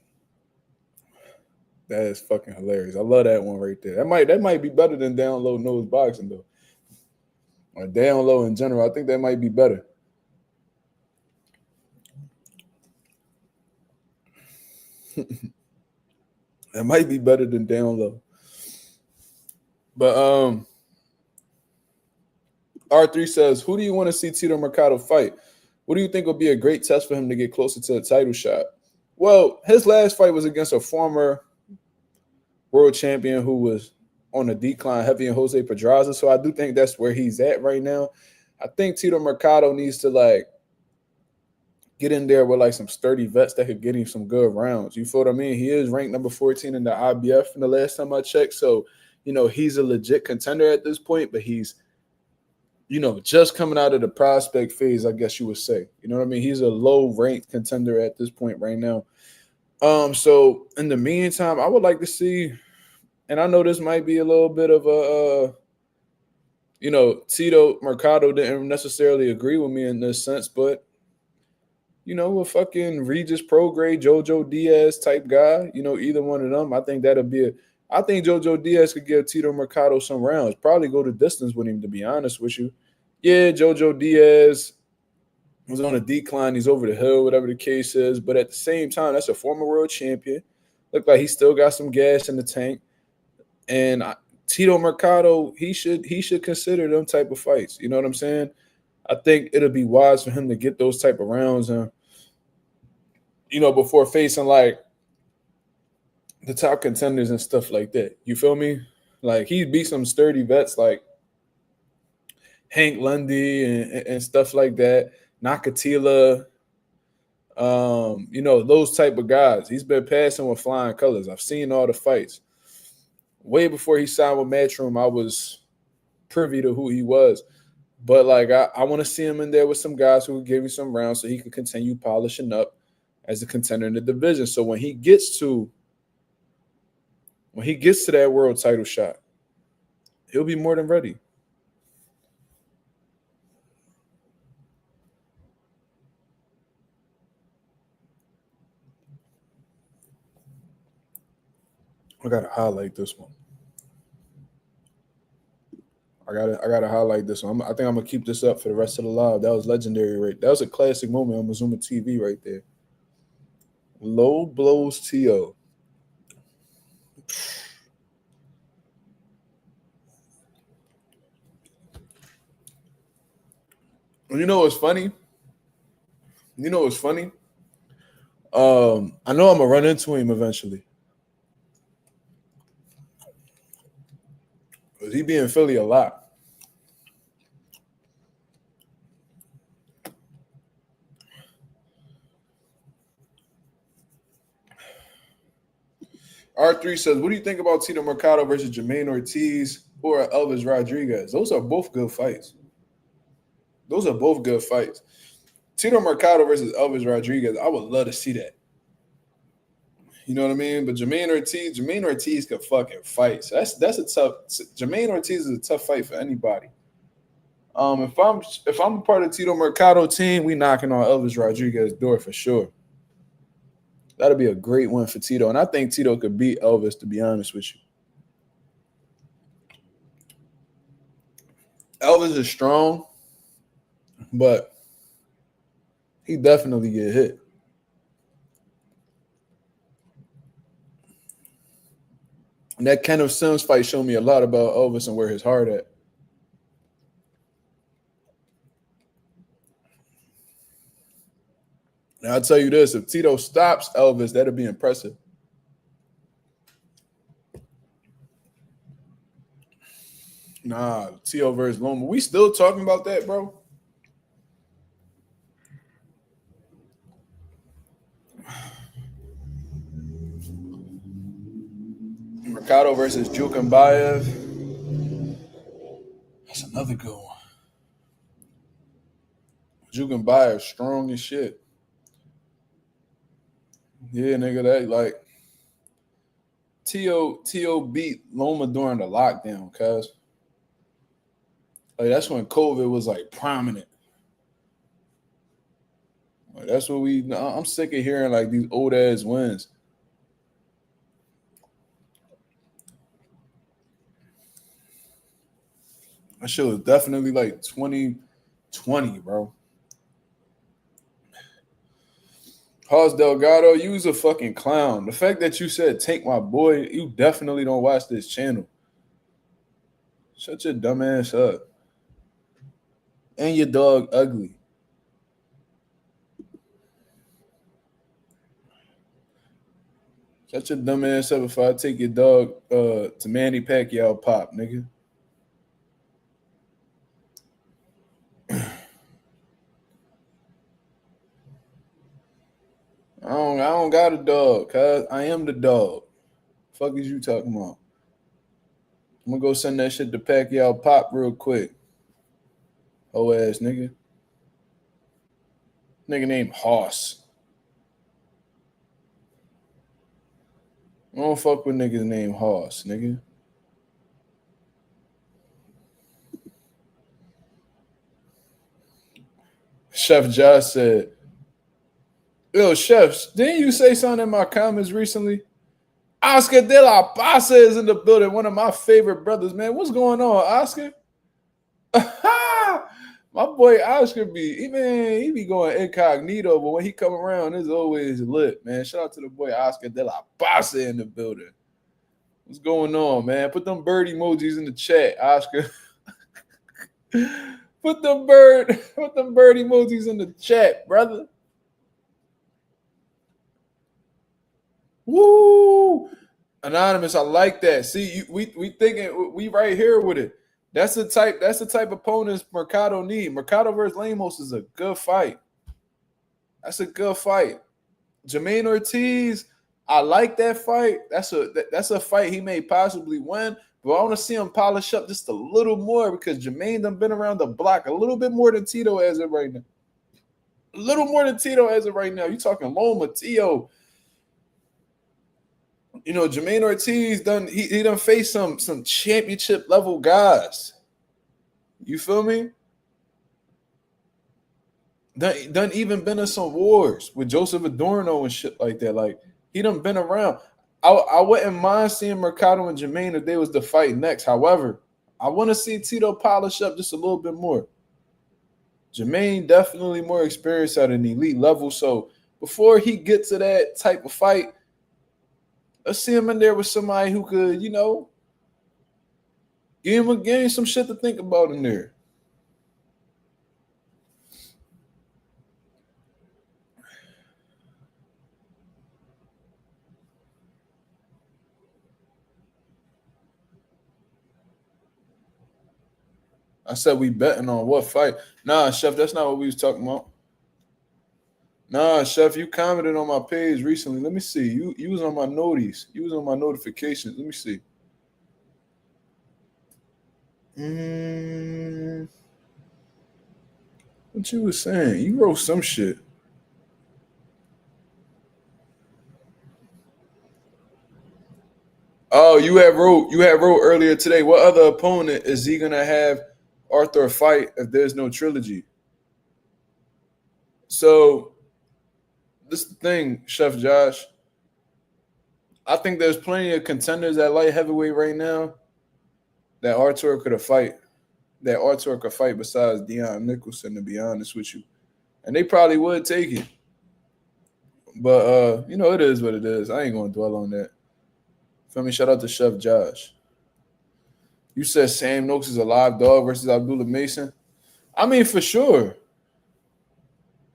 That is fucking hilarious. I love that one right there. That might be better than down low nose boxing though. Or down low in general. I think that might be better. That might be better than down low. But R3 says, who do you want to see Tito Mercado fight? What do you think will be a great test for him to get closer to a title shot? Well, his last fight was against a former world champion who was on a decline heavy in Jose Pedraza. So I do think that's where he's at right now. I think Tito Mercado needs to like get in there with like some sturdy vets that could get him some good rounds. You feel what I mean? He is ranked number 14 in the IBF in the last time I checked. So, you know, he's a legit contender at this point, but he's, you know, just coming out of the prospect phase, I guess you would say. You know what I mean? He's a low-ranked contender at this point right now. So in the meantime, I would like to see, and I know this might be a little bit of a, you know, Tito Mercado didn't necessarily agree with me in this sense, but, you know, a fucking Regis Prograde, Jojo Diaz type guy, you know, either one of them, I think that'll be I think Jojo Diaz could give Tito Mercado some rounds, probably go the distance with him, to be honest with you. Yeah, Jojo Diaz was on a decline. He's over the hill, whatever the case is. But at the same time, that's a former world champion. Look like he still got some gas in the tank. And Tito Mercado, he should consider them type of fights. You know what I'm saying? I think it'll be wise for him to get those type of rounds, you know, before facing like the top contenders and stuff like that. You feel me? Like he beat some sturdy vets like Hank Lundy and stuff like that. Nakatila, you know, those type of guys. He's been passing with flying colors. I've seen all the fights. Way before he signed with Matchroom, I was privy to who he was. But like I want to see him in there with some guys who will give him some rounds so he can continue polishing up as a contender in the division. So when he gets to that world title shot, he'll be more than ready. I gotta highlight this one. I gotta highlight this one. I think I'm gonna keep this up for the rest of the live. That was legendary, right? That was a classic moment on Mazuma TV right there. Low blows Tio. You know what's funny? I know I'm gonna run into him eventually. He be in Philly a lot. R3 says, what do you think about Tito Mercado versus Jermaine Ortiz or Elvis Rodriguez? Those are both good fights. Tito Mercado versus Elvis Rodriguez, I would love to see that. You know what I mean? But Jermaine Ortiz could fucking fight. So that's a tough. Jermaine Ortiz is a tough fight for anybody. If I'm a part of Tito Mercado team, we knocking on Elvis Rodriguez's door for sure. That'll be a great win for Tito, and I think Tito could beat Elvis. To be honest with you, Elvis is strong, but he definitely get hit. And that Kenneth Sims fight showed me a lot about Elvis and where his heart at. And I'll tell you this, if Tito stops Elvis, that'll be impressive. Nah, Tito versus Loma. We still talking about that, bro? Mercado versus Baev. That's another good one. Baev strong as shit. Yeah, nigga, that like T.O. beat Loma during the lockdown, cuz. Like that's when COVID was like prominent. Like, that's what I'm sick of hearing like these old ass wins. That shit was definitely like 2020, bro. Hoss Delgado, you was a fucking clown. The fact that you said take my boy, you definitely don't watch this channel. Shut your dumb ass up. And your dog ugly. Shut your dumb ass up if I take your dog to Manny Pacquiao pop, nigga. I don't got a dog, cuz I am the dog. Fuck is you talking about? I'm gonna go send that shit to Pacquiao pop real quick. Ho ass nigga. Nigga named Hoss. I don't fuck with niggas named Hoss, nigga. Chef Josh said, yo, chefs, didn't you say something in my comments recently? Oscar De La Pasa is in the building. One of my favorite brothers, man. What's going on, Oscar? My boy Oscar he be going incognito, but when he come around, it's always lit, man. Shout out to the boy Oscar De La Pasa in the building. What's going on, man? Put them bird emojis in the chat, Oscar. Put them bird emojis in the chat, brother. Woo! Anonymous, I like that. See, we thinking we right here with it. That's the type opponents Mercado need. Mercado versus Lemos is a good fight. That's a good fight. Jermaine Ortiz, I like that fight. That's a fight he may possibly win, but I want to see him polish up just a little more because Jermaine done been around the block a little bit more than Tito as of right now. A little more than Tito as of right now. You talking Loma, Tio. You know, Jermaine Ortiz he done faced some championship level guys. You feel me? Done even been in some wars with Joseph Adorno and shit like that. Like he done been around. I wouldn't mind seeing Mercado and Jermaine if they was to fight next. However, I want to see Tito polish up just a little bit more. Jermaine definitely more experienced at an elite level. So before he gets to that type of fight, let's see him in there with somebody who could, you know, give him some shit to think about in there. I said we betting on what fight. Nah, Chef, that's not what we was talking about. Nah, Chef, you commented on my page recently. Let me see. You was on my noties. You was on my notifications. Let me see. What you was saying? You wrote some shit. Oh, you had wrote earlier today. What other opponent is he gonna have Arthur fight if there's no trilogy? So this is the thing, Chef Josh. I think there's plenty of contenders at light heavyweight right now that Arthur could fight. That Arthur could fight besides Deion Nicholson, to be honest with you. And they probably would take it. But you know, it is what it is. I ain't gonna dwell on that. Feel me? Shout out to Chef Josh. You said Sam Noakes is a live dog versus Abdullah Mason. I mean, for sure.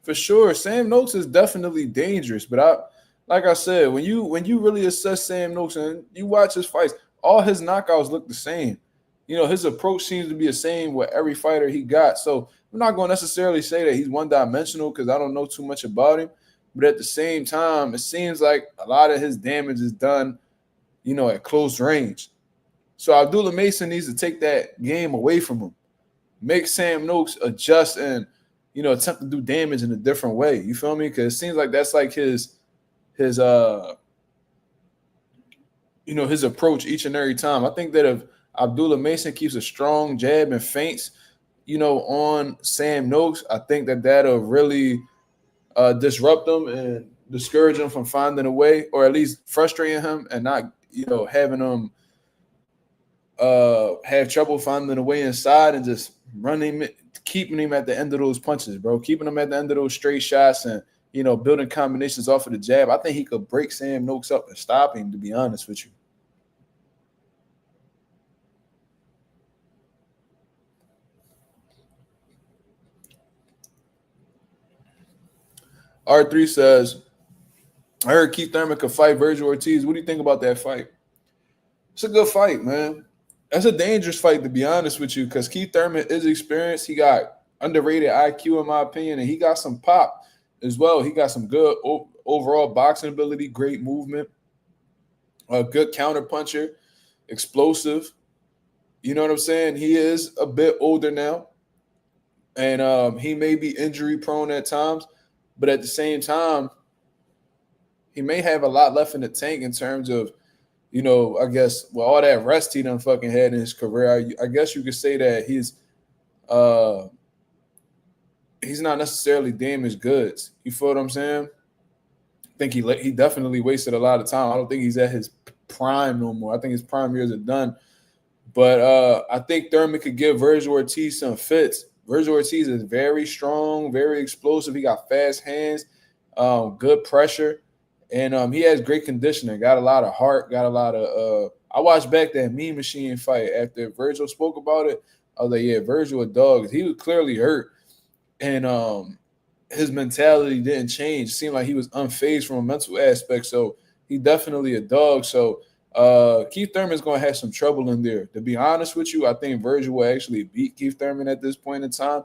For sure. Sam Noakes is definitely dangerous. But like I said, when you really assess Sam Noakes and you watch his fights, all his knockouts look the same. You know, his approach seems to be the same with every fighter he got. So I'm not going to necessarily say that he's one-dimensional because I don't know too much about him. But at the same time, it seems like a lot of his damage is done at close range. So Abdullah Mason needs to take that game away from him. Make Sam Noakes adjust and, attempt to do damage in a different way. You feel me? Because it seems like that's like his his approach each and every time. I think that if Abdullah Mason keeps a strong jab and feints, on Sam Noakes, I think that that'll really disrupt him and discourage him from finding a way, or at least frustrating him and not, having him have trouble finding a way inside and just running, keeping him at the end of those punches, bro. Keeping him at the end of those straight shots and, building combinations off of the jab. I think he could break Sam Noakes up and stop him, to be honest with you. R3 says, I heard Keith Thurman could fight Virgil Ortiz. What do you think about that fight? It's a good fight, man. That's a dangerous fight, to be honest with you, because Keith Thurman is experienced. He got underrated IQ, in my opinion, and he got some pop as well. He got some good overall boxing ability, great movement, a good counter puncher, explosive. You know what I'm saying? He is a bit older now, and he may be injury prone at times, but at the same time, he may have a lot left in the tank in terms of, I guess, with all that rest he done fucking had in his career, I guess you could say that he's not necessarily damaged goods. You feel what I'm saying? I think he definitely wasted a lot of time. I don't think he's at his prime no more. I think his prime years are done. But I think Thurman could give Virgil Ortiz some fits. Virgil Ortiz is very strong, very explosive. He got fast hands, good pressure. And he has great conditioning, got a lot of heart, got a lot of I watched back that Mean Machine fight after Virgil spoke about it. I was like, yeah, Virgil a dog. He was clearly hurt. And his mentality didn't change. It seemed like he was unfazed from a mental aspect. So he definitely a dog. So Keith Thurman's gonna have some trouble in there. To be honest with you, I think Virgil will actually beat Keith Thurman at this point in time.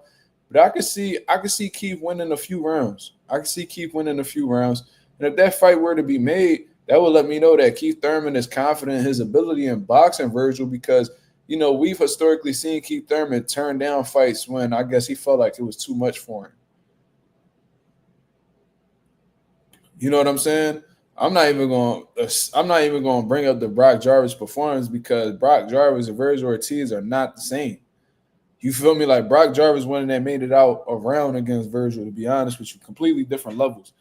But I could see Keith winning a few rounds. And if that fight were to be made, that would let me know that Keith Thurman is confident in his ability in boxing Virgil, because, we've historically seen Keith Thurman turn down fights when I guess he felt like it was too much for him. You know what I'm saying? I'm not even going to bring up the Brock Jarvis performance, because Brock Jarvis and Virgil Ortiz are not the same. You feel me? Like Brock Jarvis winning that made it out a round against Virgil, to be honest with you, completely different levels.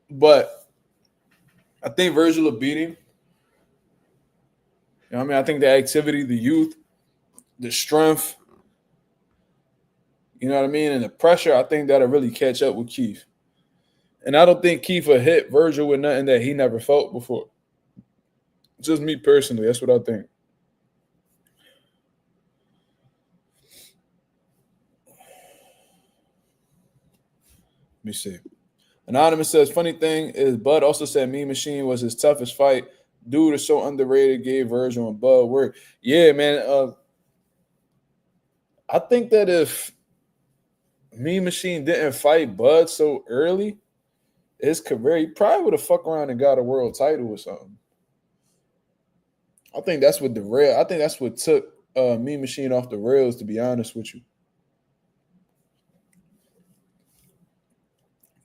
But I think Virgil will beat him. I think the activity, the youth, the strength, and the pressure, I think that'll really catch up with Keith. And I don't think Keith will hit Virgil with nothing that he never felt before. Just me personally, that's what I think. Let me see. Anonymous says, funny thing is Bud also said Mean Machine was his toughest fight. Dude is so underrated, gave Virgil and Bud work. Yeah, man. I think that if Mean Machine didn't fight Bud so early, his career, he probably would have fucked around and got a world title or something. I think that's what took Mean Machine off the rails, to be honest with you.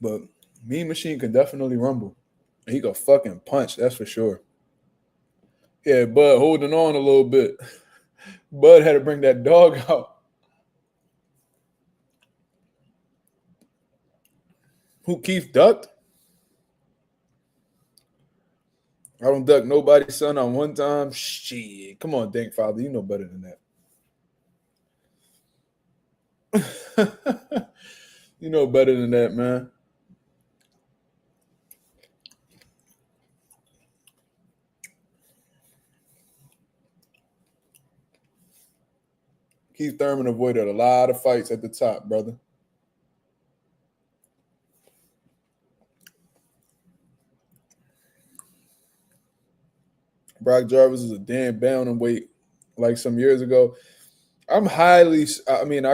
But Mean Machine can definitely rumble. He can fucking punch, that's for sure. Yeah, Bud holding on a little bit. Bud had to bring that dog out. Who, Keith ducked? I don't duck nobody's son on one time. Shit. Come on, Dank Father. You know better than that. You know better than that, man. Keith Thurman avoided a lot of fights at the top, brother. Brock Jarvis is a damn bantamweight like some years ago. I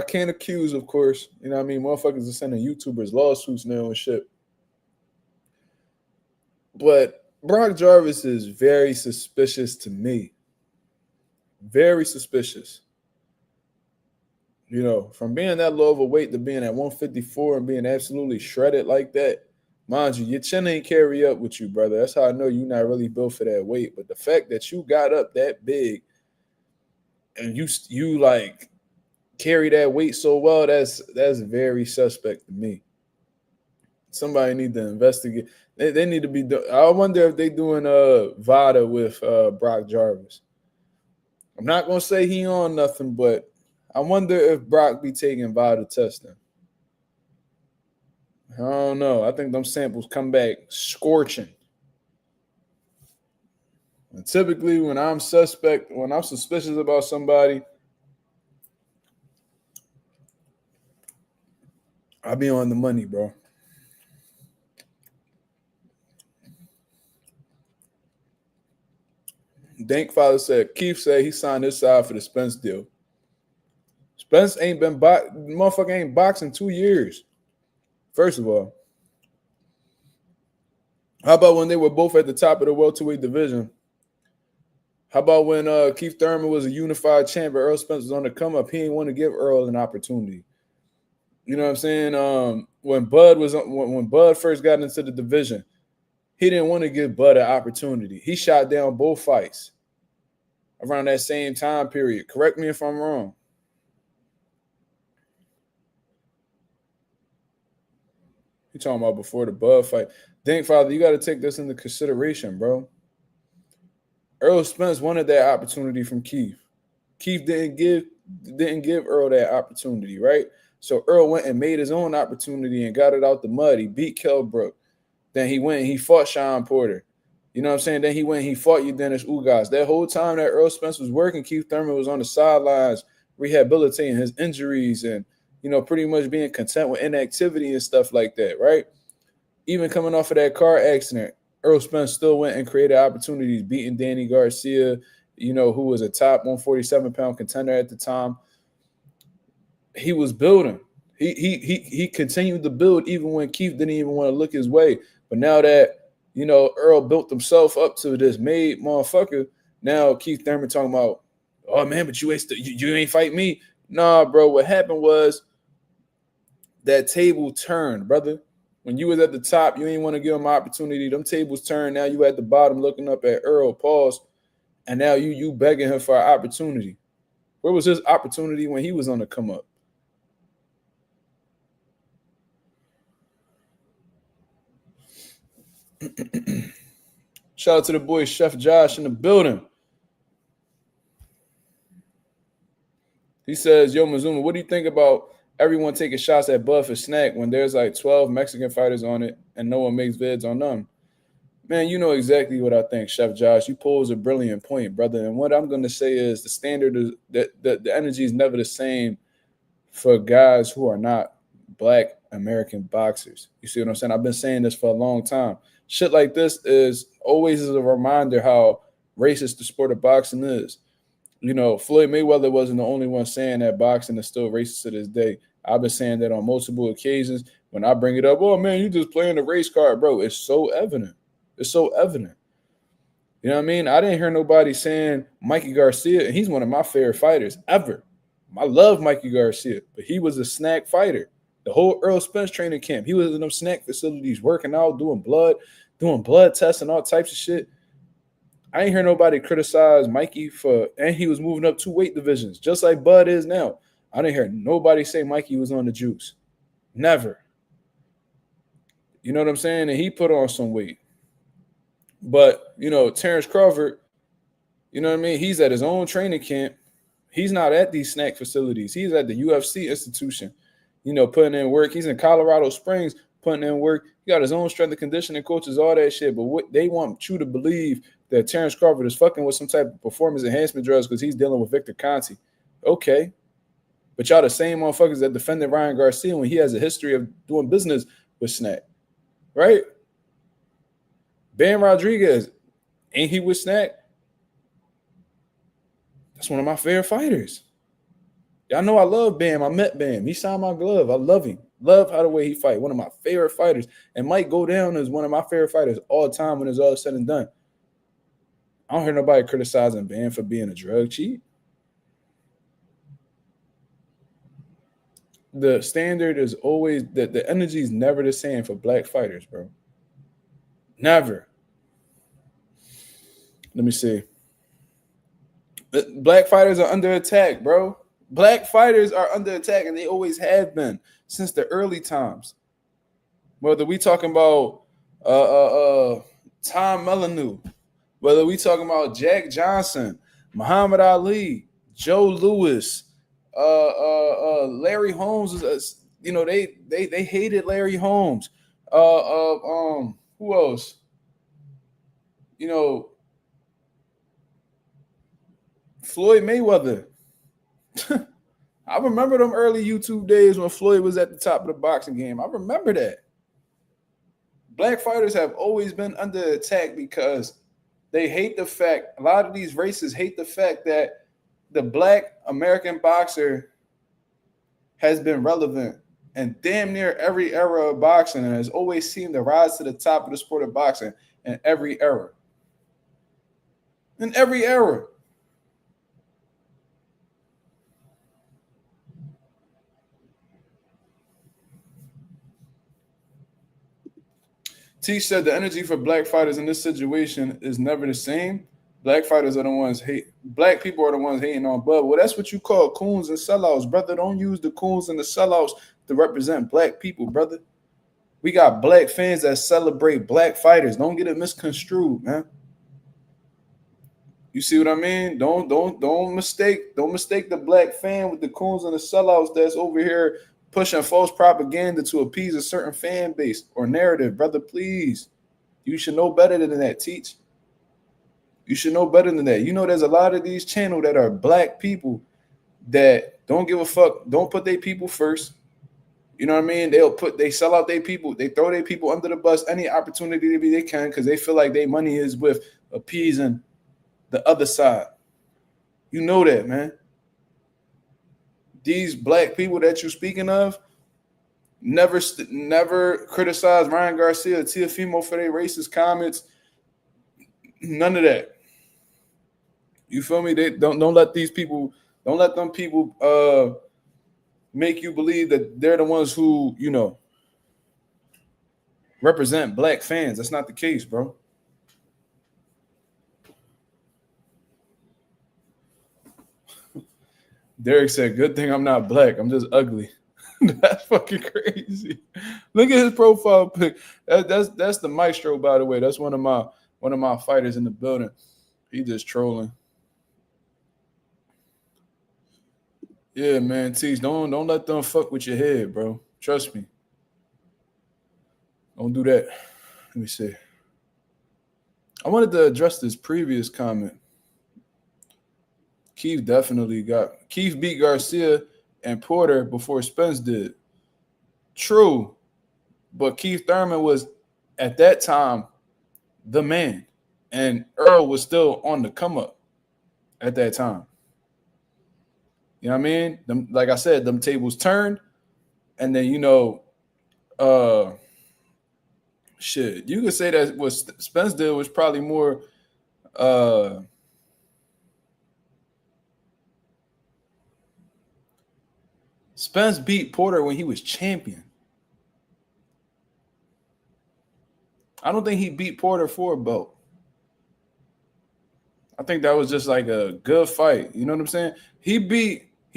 can't accuse, of course. You know what I mean? Motherfuckers are sending YouTubers lawsuits now and shit. But Brock Jarvis is very suspicious to me. Very suspicious. You know, from being that low of a weight to being at 154 and being absolutely shredded like that, mind you, your chin ain't carry up with you, brother. That's how I know you're not really built for that weight. But the fact that you got up that big and you like carry that weight so well, that's very suspect to me. Somebody need to investigate. They need to be. I wonder if they doing VADA with Brock Jarvis. I'm not gonna say he on nothing, but I wonder if Brock be taking VADA testing. I don't know. I think them samples come back scorching. And typically, when I'm suspicious about somebody, I be on the money, bro. Dankfather said Keith said he signed his side for the Spence deal. Spence ain't been motherfucker ain't boxing 2 years. First of all, how about when they were both at the top of the welterweight division? How about when Keith Thurman was a unified champion, Earl Spence was on the come up? He didn't want to give Earl an opportunity. You know what I'm saying? When Bud first got into the division, he didn't want to give Bud an opportunity. He shot down both fights around that same time period. Correct me if I'm wrong. You talking about before the Bud fight? Dankfather, you got to take this into consideration, bro. Earl Spence wanted that opportunity from Keith. Keith didn't give Earl that opportunity, right? So Earl went and made his own opportunity and got it out the mud. He beat Kelbrook. Then he went and he fought Sean Porter. You know what I'm saying? Then he went and he fought Dennis Ugas. That whole time that Earl Spence was working, Keith Thurman was on the sidelines rehabilitating his injuries and, you know, pretty much being content with inactivity and stuff like that, right? Even coming off of that car accident, Earl Spence still went and created opportunities, beating Danny Garcia, you know, who was a top 147-pound contender at the time. He was building. He continued to build even when Keith didn't even want to look his way. But now that, you know, Earl built himself up to this made motherfucker, now Keith Thurman talking about, oh, man, but you ain't fight me. Nah, bro, what happened was that table turned, brother. When you was at the top, you ain't want to give him an opportunity. Them tables turned. Now you at the bottom looking up at Earl, pause, and now you begging him for an opportunity. Where was his opportunity when he was on the come up? Shout out to the boy Chef Josh in the building. He says, yo, Mazuma, what do you think about everyone taking shots at Bud for snack when there's like 12 Mexican fighters on it and no one makes vids on them? Man, you know exactly what I think, Chef Josh. You pose a brilliant point, brother. And what I'm going to say is the standard is that the energy is never the same for guys who are not Black American boxers. You see what I'm saying? I've been saying this for a long time. Shit like this is always a reminder how racist the sport of boxing is. You know, Floyd Mayweather wasn't the only one saying that boxing is still racist to this day. I've been saying that on multiple occasions. When I bring it up, oh, man, you just playing the race card, bro. It's so evident. It's so evident. You know what I mean? I didn't hear nobody saying Mikey Garcia, and he's one of my favorite fighters ever. I love Mikey Garcia, but he was a snack fighter. The whole Earl Spence training camp, he was in them snack facilities working out, doing blood tests and all types of shit. I ain't hear nobody criticize Mikey and he was moving up 2 weight divisions, just like Bud is now. I didn't hear nobody say Mikey was on the juice. Never. You know what I'm saying? And he put on some weight. But, you know, Terrence Crawford, you know what I mean? He's at his own training camp. He's not at these snack facilities. He's at the UFC institution, you know, putting in work. He's in Colorado Springs putting in work. He got his own strength and conditioning coaches, all that shit. But what they want you to believe that Terrence Crawford is fucking with some type of performance enhancement drugs because he's dealing with Victor Conte. Okay. But y'all the same motherfuckers that defended Ryan Garcia when he has a history of doing business with snack. Right? Ben Rodriguez, ain't he with snack? That's one of my favorite fighters. Y'all know I love Bam. I met Bam. He signed my glove. I love him. Love how the way he fight. One of my favorite fighters. And might go down as one of my favorite fighters all time when it's all said and done. I don't hear nobody criticizing Bam for being a drug cheat. The standard is always that the energy is never the same for black fighters, bro. Never. Let me see. Black fighters are under attack, bro. Black fighters are under attack, and they always have been since the early times. Whether we talking about Tom Melanu, whether we talking about Jack Johnson, Muhammad Ali, Joe Louis, Larry Holmes is, they hated Larry Holmes. Who else? Floyd Mayweather. I remember them early YouTube days when Floyd was at the top of the boxing game. I remember that. Black fighters have always been under attack because they hate the fact, a lot of these racists hate the fact that the black American boxer has been relevant in damn near every era of boxing and has always seemed to rise to the top of the sport of boxing in every era. In every era. T said the energy for black fighters in this situation is never the same. Black fighters are the ones black people are the ones hating on Bud. Well, that's what you call coons and sellouts, brother. Don't use the coons and the sellouts to represent black people, brother. We got black fans that celebrate black fighters. Don't get it misconstrued, man. You see what I mean? Don't mistake the black fan with the coons and the sellouts that's over here pushing false propaganda to appease a certain fan base or narrative, brother. Please, you should know better than that. Teach. You should know better than that. You know, there's a lot of these channels that are black people that don't give a fuck. Don't put their people first. You know what I mean? They sell out their people. They throw their people under the bus any opportunity they can because they feel like their money is with appeasing the other side. You know that, man. These black people that you're speaking of never criticize Ryan Garcia or Teofimo for their racist comments. None of that. You feel me? They don't let these people, don't let them people make you believe that they're the ones who, represent black fans. That's not the case, bro. Derek said, good thing I'm not black. I'm just ugly. That's fucking crazy. Look at his profile pic. That's the maestro, by the way. That's one of my fighters in the building. He just trolling. Yeah, man. Tease, don't let them fuck with your head, bro. Trust me. Don't do that. Let me see. I wanted to address this previous comment. Keith beat Garcia and Porter before Spence did. True, but Keith Thurman was at that time the man, and Earl was still on the come up at that time. You know what I mean? Like I said, them tables turned, and then shit. You could say that what Spence did was probably more. Spence beat Porter when he was champion. I don't think he beat Porter for a belt. I think that was just like a good fight. You know what I'm saying? He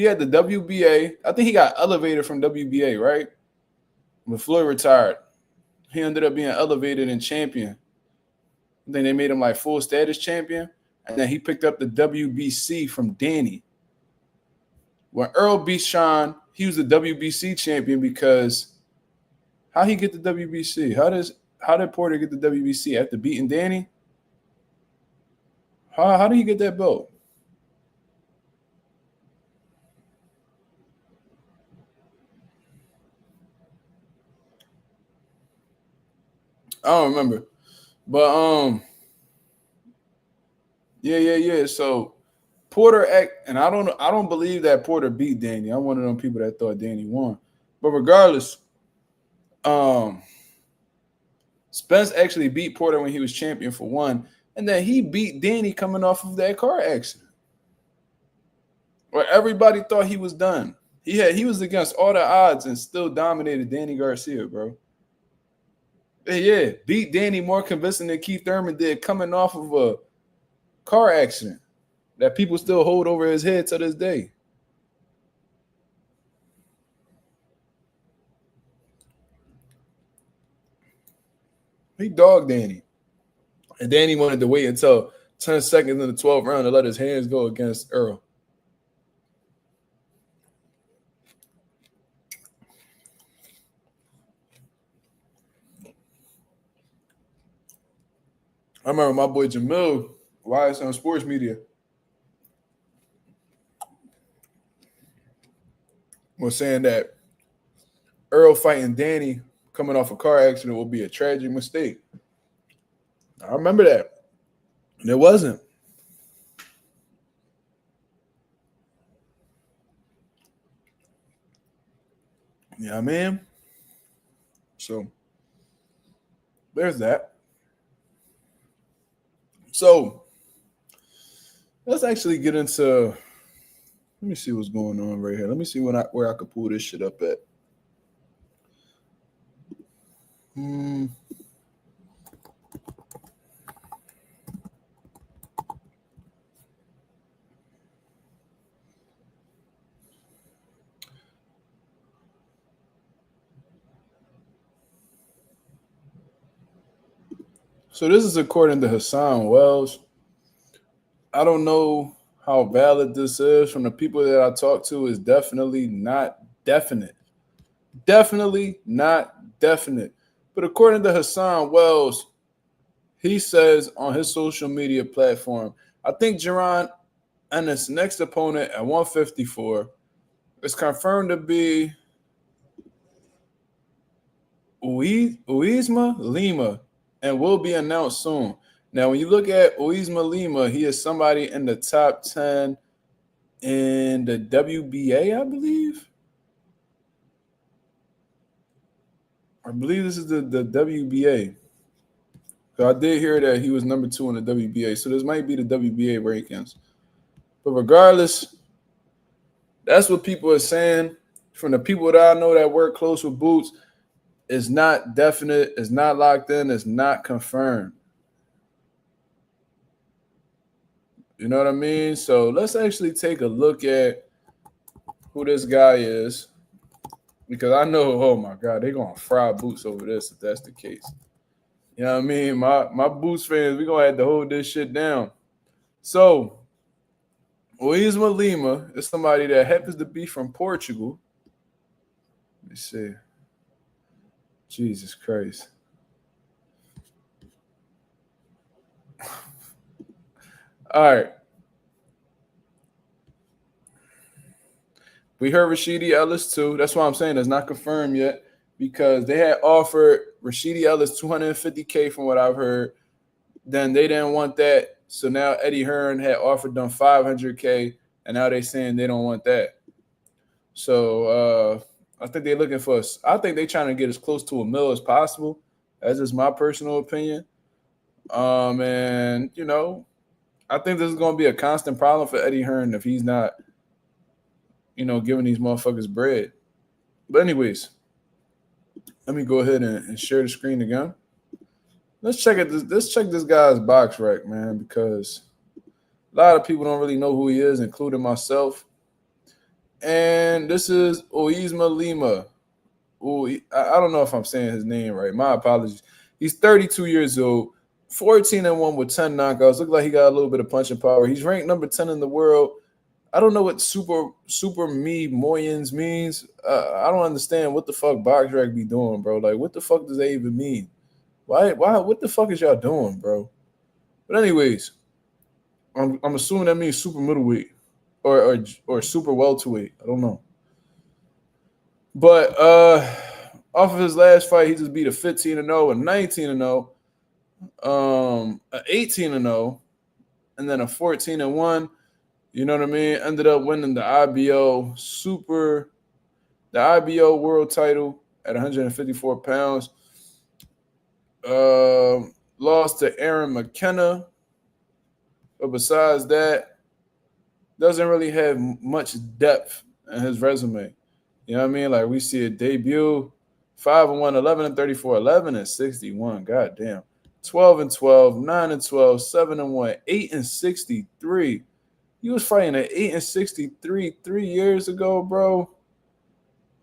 had the WBA. I think he got elevated from WBA, right? When Floyd retired, he ended up being elevated and champion. I think they made him like full status champion. And then he picked up the WBC from Danny. When Earl beat Sean, he was the WBC champion because how he get the WBC? How did Porter get the WBC after beating Danny? How did he get that belt? I don't remember. But yeah. So Porter and I don't believe that Porter beat Danny. I'm one of them people that thought Danny won. But regardless, Spence actually beat Porter when he was champion for one, and then he beat Danny coming off of that car accident, where everybody thought he was done. He was against all the odds and still dominated Danny Garcia, bro. Yeah, beat Danny more convincing than Keith Thurman did coming off of a car accident that people still hold over his head to this day. He dogged Danny. And Danny wanted to wait until 10 seconds in the 12th round to let his hands go against Earl. I remember my boy Jamil, YSM Sports Media, was saying that Earl fighting Danny coming off a car accident will be a tragic mistake. I remember that. And it wasn't. Yeah, I mean, so there's that. So let's actually get into. Let me see what's going on right here. Let me see where I could pull this shit up at. So this is according to Hassan Wells. I don't know how valid this is. From the people that I talked to, is definitely not definite. Definitely not definite. But according to Hassan Wells, he says on his social media platform, I think Jaron Ennis' next opponent at 154 is confirmed to be Uisma Lima and will be announced soon. Now, when you look at Uisma Lima, he is somebody in the top 10 in the WBA, I believe. I believe this is the WBA. So I did hear that he was number 2 in the WBA. So this might be the WBA rankings. But regardless, that's what people are saying. From the people that I know that work close with Boots, it's not definite, it's not locked in, it's not confirmed. You know what I mean? So let's actually take a look at who this guy is. Because I know, oh my God, they're going to fry Boots over this if that's the case. You know what I mean? My Boots fans, we're going to have to hold this shit down. So, Uisma Lima is somebody that happens to be from Portugal. Let me see. Jesus Christ. All right. We heard Rashidi Ellis too. That's why I'm saying it's not confirmed yet, because they had offered Rashidi Ellis $250K from what I've heard. Then they didn't want that. So now Eddie Hearn had offered them $500K, and now they're saying they don't want that. So I think they're looking for us. I think they're trying to get as close to $1 million as possible. That's just my personal opinion. And, you know, I think this is going to be a constant problem for Eddie Hearn if he's not, you know, giving these motherfuckers bread. But anyways, let me go ahead and share the screen again. Let's check this guy's box rec, man, because a lot of people don't really know who he is, including myself. And this is Uisma Lima. I don't know if I'm saying his name right. My apologies. He's 32 years old, 14-1 with 10 knockouts. Look like he got a little bit of punching power. He's ranked number 10 in the world. I don't know what super me moyens means. I don't understand what the fuck box rec be doing, bro. Like, what the fuck does that even mean? Why? What the fuck is y'all doing, bro? But anyways, I'm assuming that means super middleweight or super welterweight. I don't know. But off of his last fight, he just beat a 15-0, a 19-0, a 18-0, and then a 14-1. You know what I mean? Ended up winning the IBO world title at 154 pounds. Lost to Aaron McKenna. But besides that, doesn't really have much depth in his resume. You know what I mean? Like we see a debut, 5-1, 11-34, 11-61. God damn. 12-12, 9-12, 7-1, 8-63. You was fighting at 8-63 3 years ago, bro.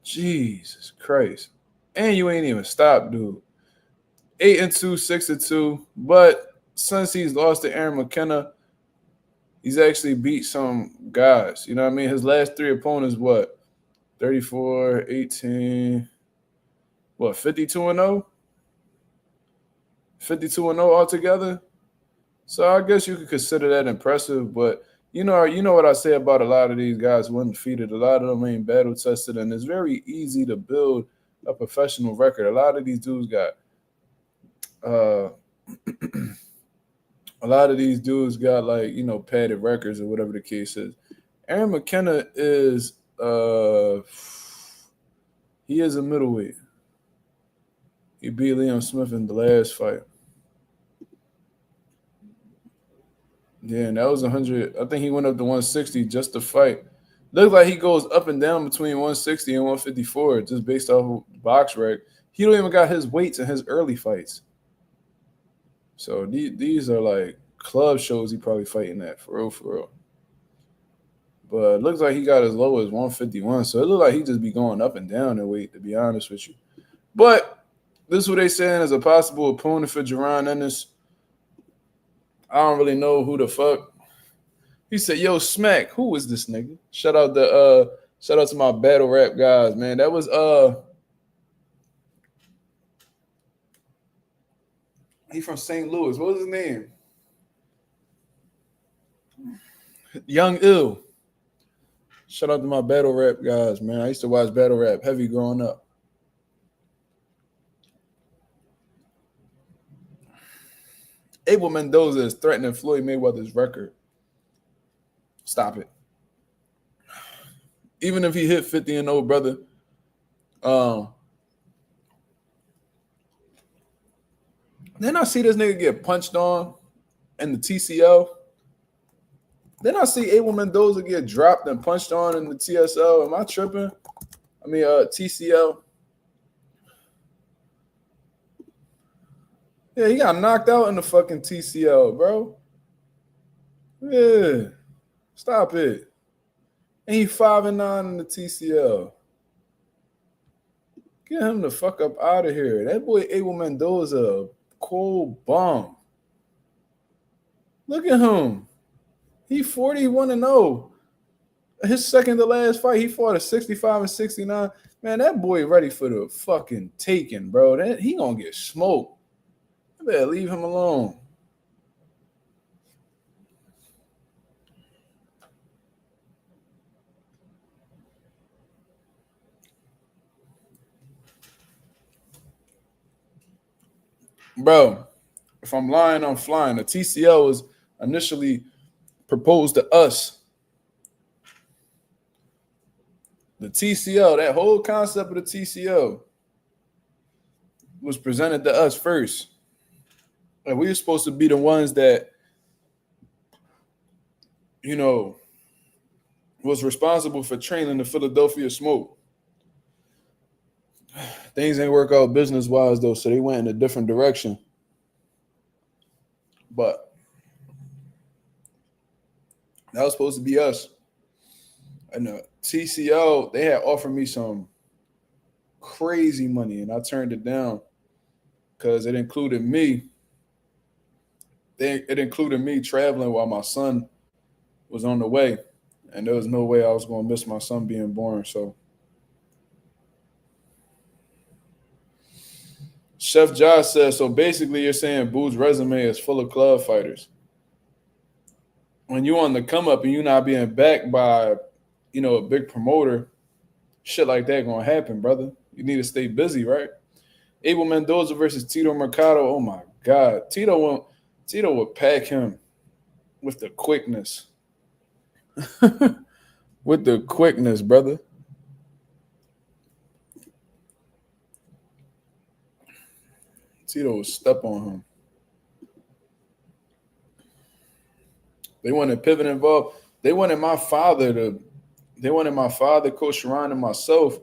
Jesus Christ. And you ain't even stopped, dude. 8-2, 6-2. But since he's lost to Aaron McKenna, he's actually beat some guys. You know what I mean? His last three opponents, what? 34, 18, what, 52-0? 52-0 altogether. So I guess you could consider that impressive, but you know what I say about a lot of these guys who undefeated. A lot of them ain't battle tested, and it's very easy to build a professional record. A lot of these dudes got uh a lot of these dudes got like, padded records or whatever the case is. Aaron McKenna is he is a middleweight. He beat Liam Smith in the last fight. Yeah, and that was 100. I think he went up to 160 just to fight. Looks like he goes up and down between 160 and 154 just based off of box rec. He don't even got his weights in his early fights. So these are like club shows he probably fighting at, for real, for real. But it looks like he got as low as 151. So it looks like he just be going up and down in weight, to be honest with you. But this is what they saying is a possible opponent for Jaron Ennis. I don't really know who the fuck. He said, "Yo, Smack, who is this nigga?" Shout out to my battle rap guys, man. That was he from St. Louis. What was his name? Young Ill. Shout out to my battle rap guys, man. I used to watch battle rap heavy growing up. Abel Mendoza is threatening Floyd Mayweather's record. Stop it. Even if he hit 50-0, brother, then I see this nigga get punched on in the TCL. Then I see Abel Mendoza get dropped and punched on in the TSL. Am I tripping? I mean, TCL. Yeah, he got knocked out in the fucking TCL, bro. Yeah. Stop it. And he 5-9 in the TCL. Get him the fuck up out of here. That boy Abel Mendoza, a cold bomb. Look at him. He 41-0. His second to last fight, he fought at 65-69. Man, that boy ready for the fucking taking, bro. He gonna get smoked. I better leave him alone. Bro, if I'm lying, I'm flying. The TCL was initially proposed to us. The TCL, that whole concept of the TCL was presented to us first. And we were supposed to be the ones that, was responsible for training the Philadelphia Smoke. Things ain't work out business-wise, though, so they went in a different direction. But that was supposed to be us. And the TCL, they had offered me some crazy money, and I turned it down because it included me. It included me traveling while my son was on the way, and there was no way I was going to miss my son being born. So Chef Josh says, so basically you're saying Boo's resume is full of club fighters. When you're on the come up and you're not being backed by, a big promoter, shit like that going to happen, brother. You need to stay busy, right? Abel Mendoza versus Tito Mercado. Oh, my God. Tito would pack him with the quickness. with the quickness, brother. Tito was step on him. They wanted pivot involved. They wanted my father to. They wanted my father, Coach Sharon, and myself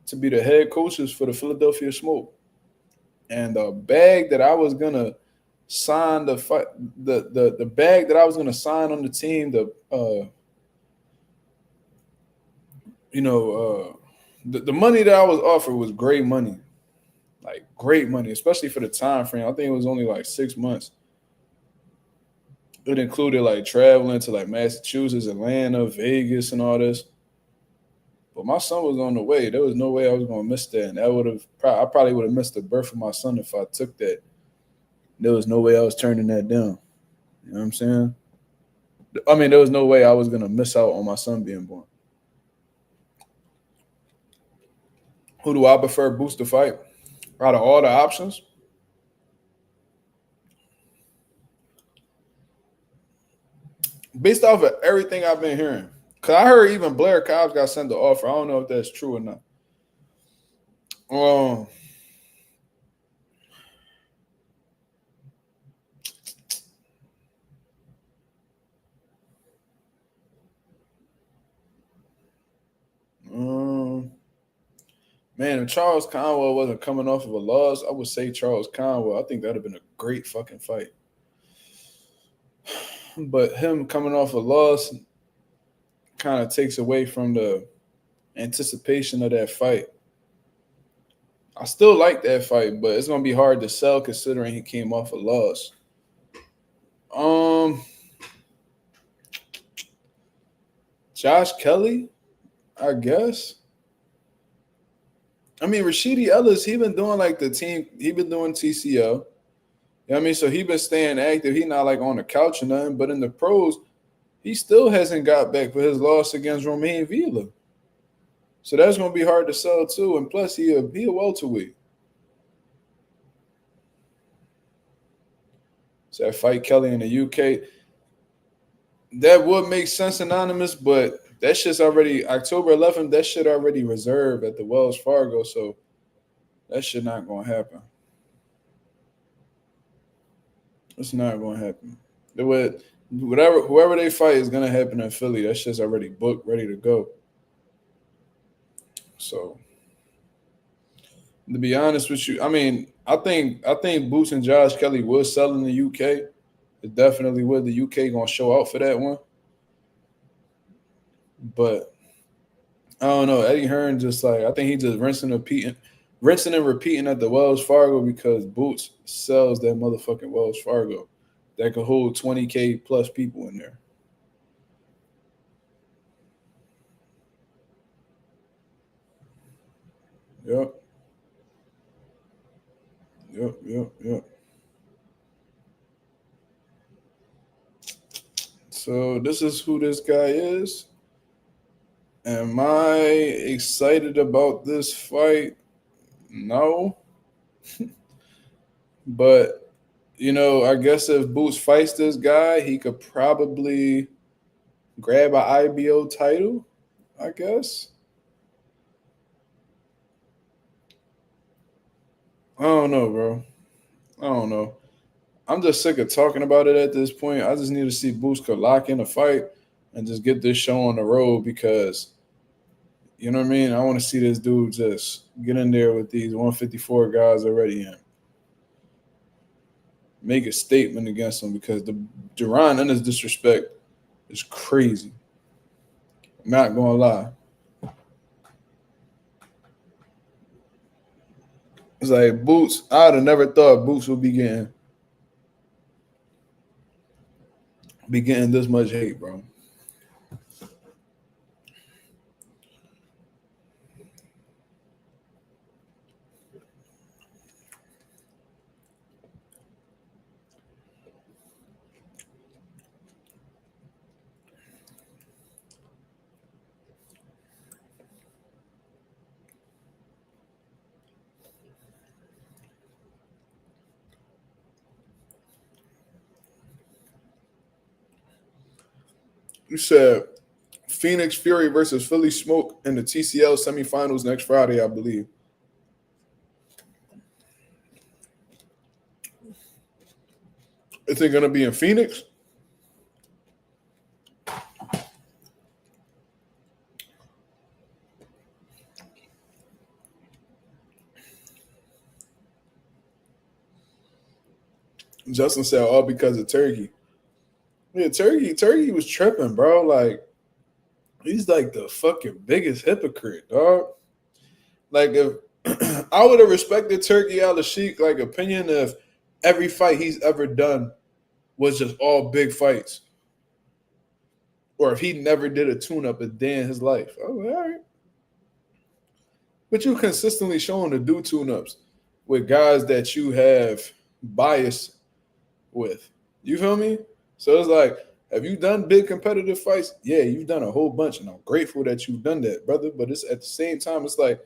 to be the head coaches for the Philadelphia Smoke. And the bag that I was gonna sign the bag that I was gonna sign on the team, the money that I was offered was great money, like great money, especially for the time frame. I think it was only like 6 months. It included like traveling to like Massachusetts, Atlanta, Vegas, and all this. But my son was on the way. There was no way I was gonna miss that, and that would have I probably would have missed the birth of my son if I took that. There was no way I was turning that down. You know what I'm saying? I mean, there was no way I was gonna miss out on my son being born. Who do I prefer Boots to fight? Out of all the options, based off of everything I've been hearing, because I heard even Blair Cobbs got sent the offer. I don't know if that's true or not. Um, um, Man, if Charles Conwell wasn't coming off of a loss, I would say Charles Conwell. I think that'd have been a great fucking fight. But him coming off a loss kind of takes away from the anticipation of that fight. I still like that fight, but it's gonna be hard to sell considering he came off a loss. Um, Josh Kelly, I guess. I mean, Rashidi Ellis, he been doing like the team. He been doing TCO. You know what I mean? So he been staying active. He not like on the couch or nothing. But in the pros, he still hasn't got back for his loss against Romain Villa. So that's gonna be hard to sell too. And plus, he a welterweight. So that fight Kelly in the UK, that would make sense, anonymous. But that shit's already October 11th. That shit already reserved at the Wells Fargo. So that shit not gonna happen. It's not gonna happen. It would whoever they fight is gonna happen in Philly. That shit's already booked, ready to go. So to be honest with you, I mean, I think Boots and Josh Kelly will sell in the UK. It definitely would. The UK gonna show out for that one. But I don't know. Eddie Hearn just like I think he just rinsing and repeating at the Wells Fargo because Boots sells that motherfucking Wells Fargo that could hold 20K plus people in there. Yep. Yep. Yep. Yep. So this is who this guy is. Am I excited about this fight? No. But I guess if Boots fights this guy, he could probably grab an IBO title, I guess. I don't know, bro. I don't know. I'm just sick of talking about it at this point. I just need to see Boots could lock in a fight and just get this show on the road because you know what I mean? I want to see this dude just get in there with these 154 guys already and make a statement against them because the Jaron and his disrespect is crazy. I'm not gonna lie. It's like Boots. I'd have never thought Boots would be getting this much hate, bro. You said Phoenix Fury versus Philly Smoke in the TCL semifinals next Friday, I believe. Is it going to be in Phoenix? Justin said all because of Turkey. Yeah, Turkey was tripping, bro. Like, he's like the fucking biggest hypocrite, dog. Like, if I would have respected Turkey Al Sheik like opinion if every fight he's ever done was just all big fights, or if he never did a tune-up a day in his life. Oh, all right. But you consistently showing to do tune-ups with guys that you have bias with. You feel me? So it's like, have you done big competitive fights? Yeah, you've done a whole bunch, and I'm grateful that you've done that, brother. But it's at the same time, it's like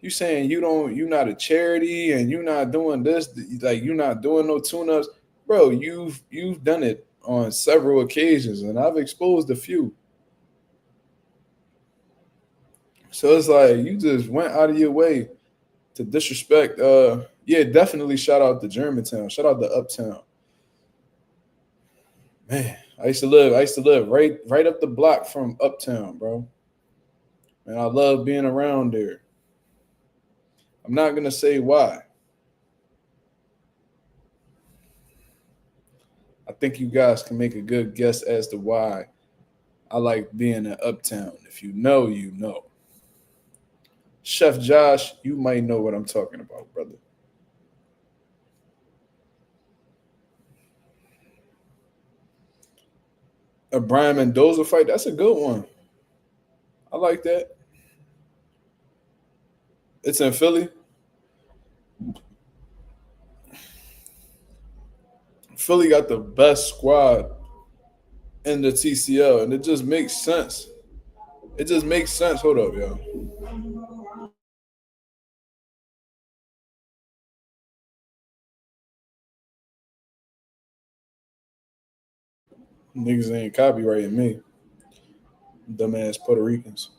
you saying you're not a charity and you're not doing this, like you're not doing no tune-ups. Bro, you've done it on several occasions, and I've exposed a few. So it's like you just went out of your way to disrespect. Yeah, definitely shout out to Germantown. Shout out to Uptown. Man, I used to live right up the block from Uptown, bro. And I love being around there. I'm not gonna say why. I think you guys can make a good guess as to why I like being in Uptown. If you know, you know. Chef Josh, you might know what I'm talking about, brother. A Brian Mendoza fight, that's a good one. I like that. It's in Philly. Philly got the best squad in the TCL, and it just makes sense. It just makes sense. Hold up, yo. Niggas ain't copyrighting me. Dumbass Puerto Ricans.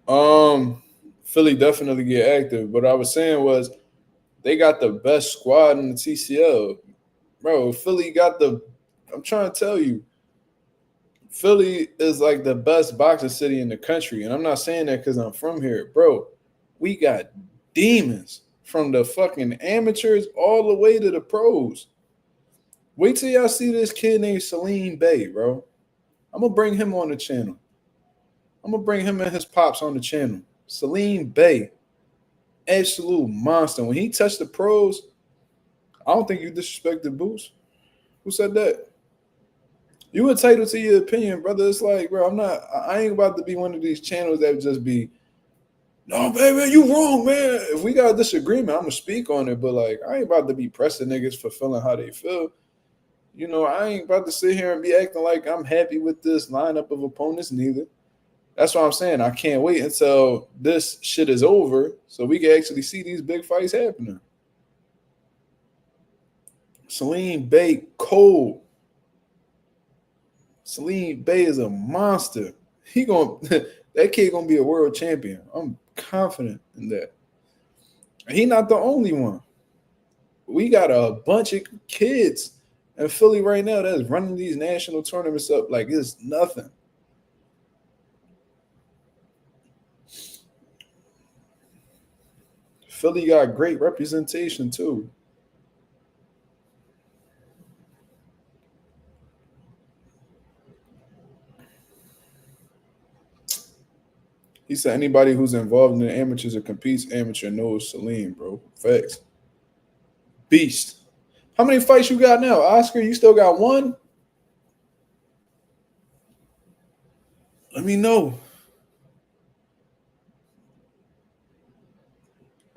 Um, Philly definitely get active. But I was saying was they got the best squad in the TCL. Bro, Philly got the I'm trying to tell you, Philly is like the best boxing city in the country. And I'm not saying that because I'm from here. Bro, we got demons from the fucking amateurs all the way to the pros. Wait till y'all see this kid named Salim Bey, bro. I'm gonna bring him on the channel. I'm gonna bring him and his pops on the channel. Salim Bey, absolute monster. When he touched the pros, I don't think you disrespected Boost. Who said that? You entitled to your opinion, brother. It's like, bro, I ain't about to be one of these channels that just be, no, baby, you wrong, man. If we got a disagreement, I'm gonna speak on it. But like, I ain't about to be pressing niggas for feeling how they feel. You know, I ain't about to sit here and be acting like I'm happy with this lineup of opponents, neither. That's what I'm saying. I can't wait until this shit is over so we can actually see these big fights happening. Salim Bey cold. Salim Bey is a monster. He gonna that kid gonna be a world champion. I'm confident in that. And he not the only one. We got a bunch of kids in Philly right now that's running these national tournaments up like it's nothing. Philly got great representation too. He said anybody who's involved in the amateurs or competes amateur knows Salim, bro. Facts. Beast. How many fights you got now, Oscar? You still got one? Let me know.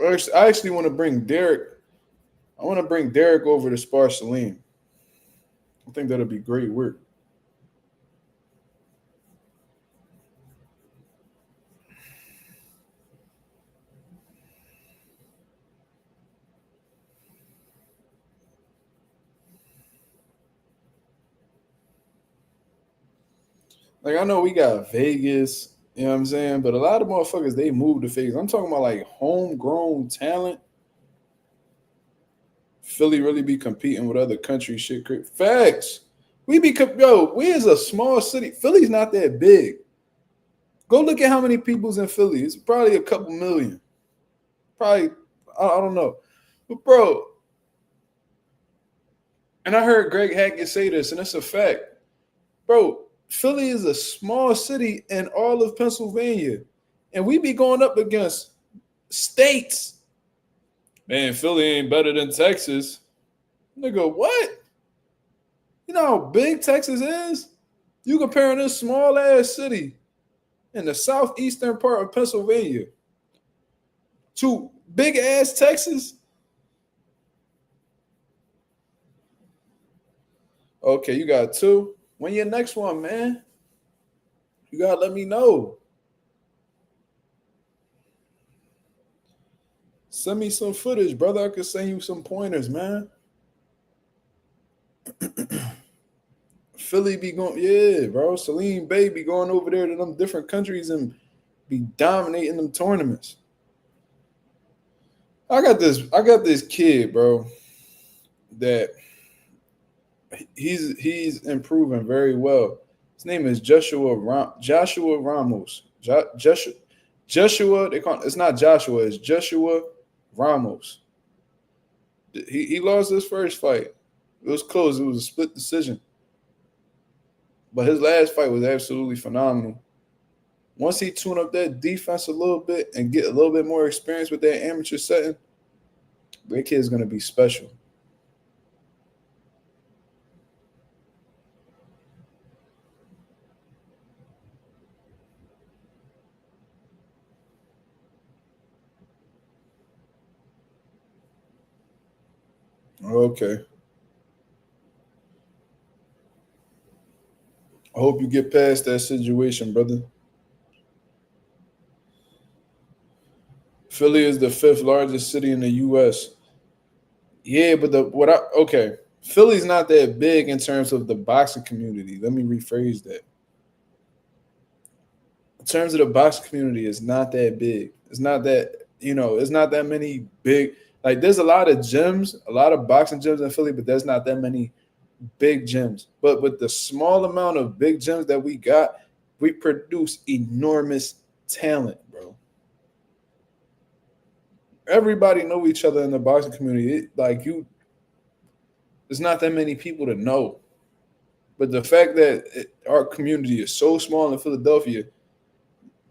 I actually want to bring Derek. I want to bring Derek over to spar Salim. I think that'll be great work. Like I know we got Vegas, you know what I'm saying, but a lot of motherfuckers they move to Vegas. I'm talking about like homegrown talent. Philly really be competing with other countries. Shit, facts. We is a small city. Philly's not that big. Go look at how many people's in Philly. It's probably a couple million. Probably, I don't know. But bro, and I heard Greg Hackett say this, and it's a fact. Bro, Philly is a small city in all of Pennsylvania. And we be going up against states. Man, Philly ain't better than Texas. Nigga, what? You know how big Texas is? You comparing this small ass city in the southeastern part of Pennsylvania to big ass Texas? Okay, you got two. When your next one, man? You gotta let me know. Send me some footage, brother. I could send you some pointers, man. Philly be going, yeah, bro. Salim Bay be going over there to them different countries and be dominating them tournaments. I got this kid, bro, that he's improving very well. His name is Joshua Ramos. Joshua, they call it's not Joshua, it's Joshua Ramos. He lost his first fight. It was close. It was a split decision. But his last fight was absolutely phenomenal. Once he tune up that defense a little bit and get a little bit more experience with that amateur setting, that kid's going to be special. Okay. I hope you get past that situation, brother. Philly is the fifth largest city in the U.S. Yeah, but Philly's not that big in terms of the boxing community. Let me rephrase that. In terms of the boxing community, it's not that big. It's not that, it's not that many big. Like, there's a lot of gyms, a lot of boxing gyms in Philly, but there's not that many big gyms. But with the small amount of big gyms that we got, we produce enormous talent, bro. Everybody know each other in the boxing community. There's not that many people to know. But the fact that our community is so small in Philadelphia,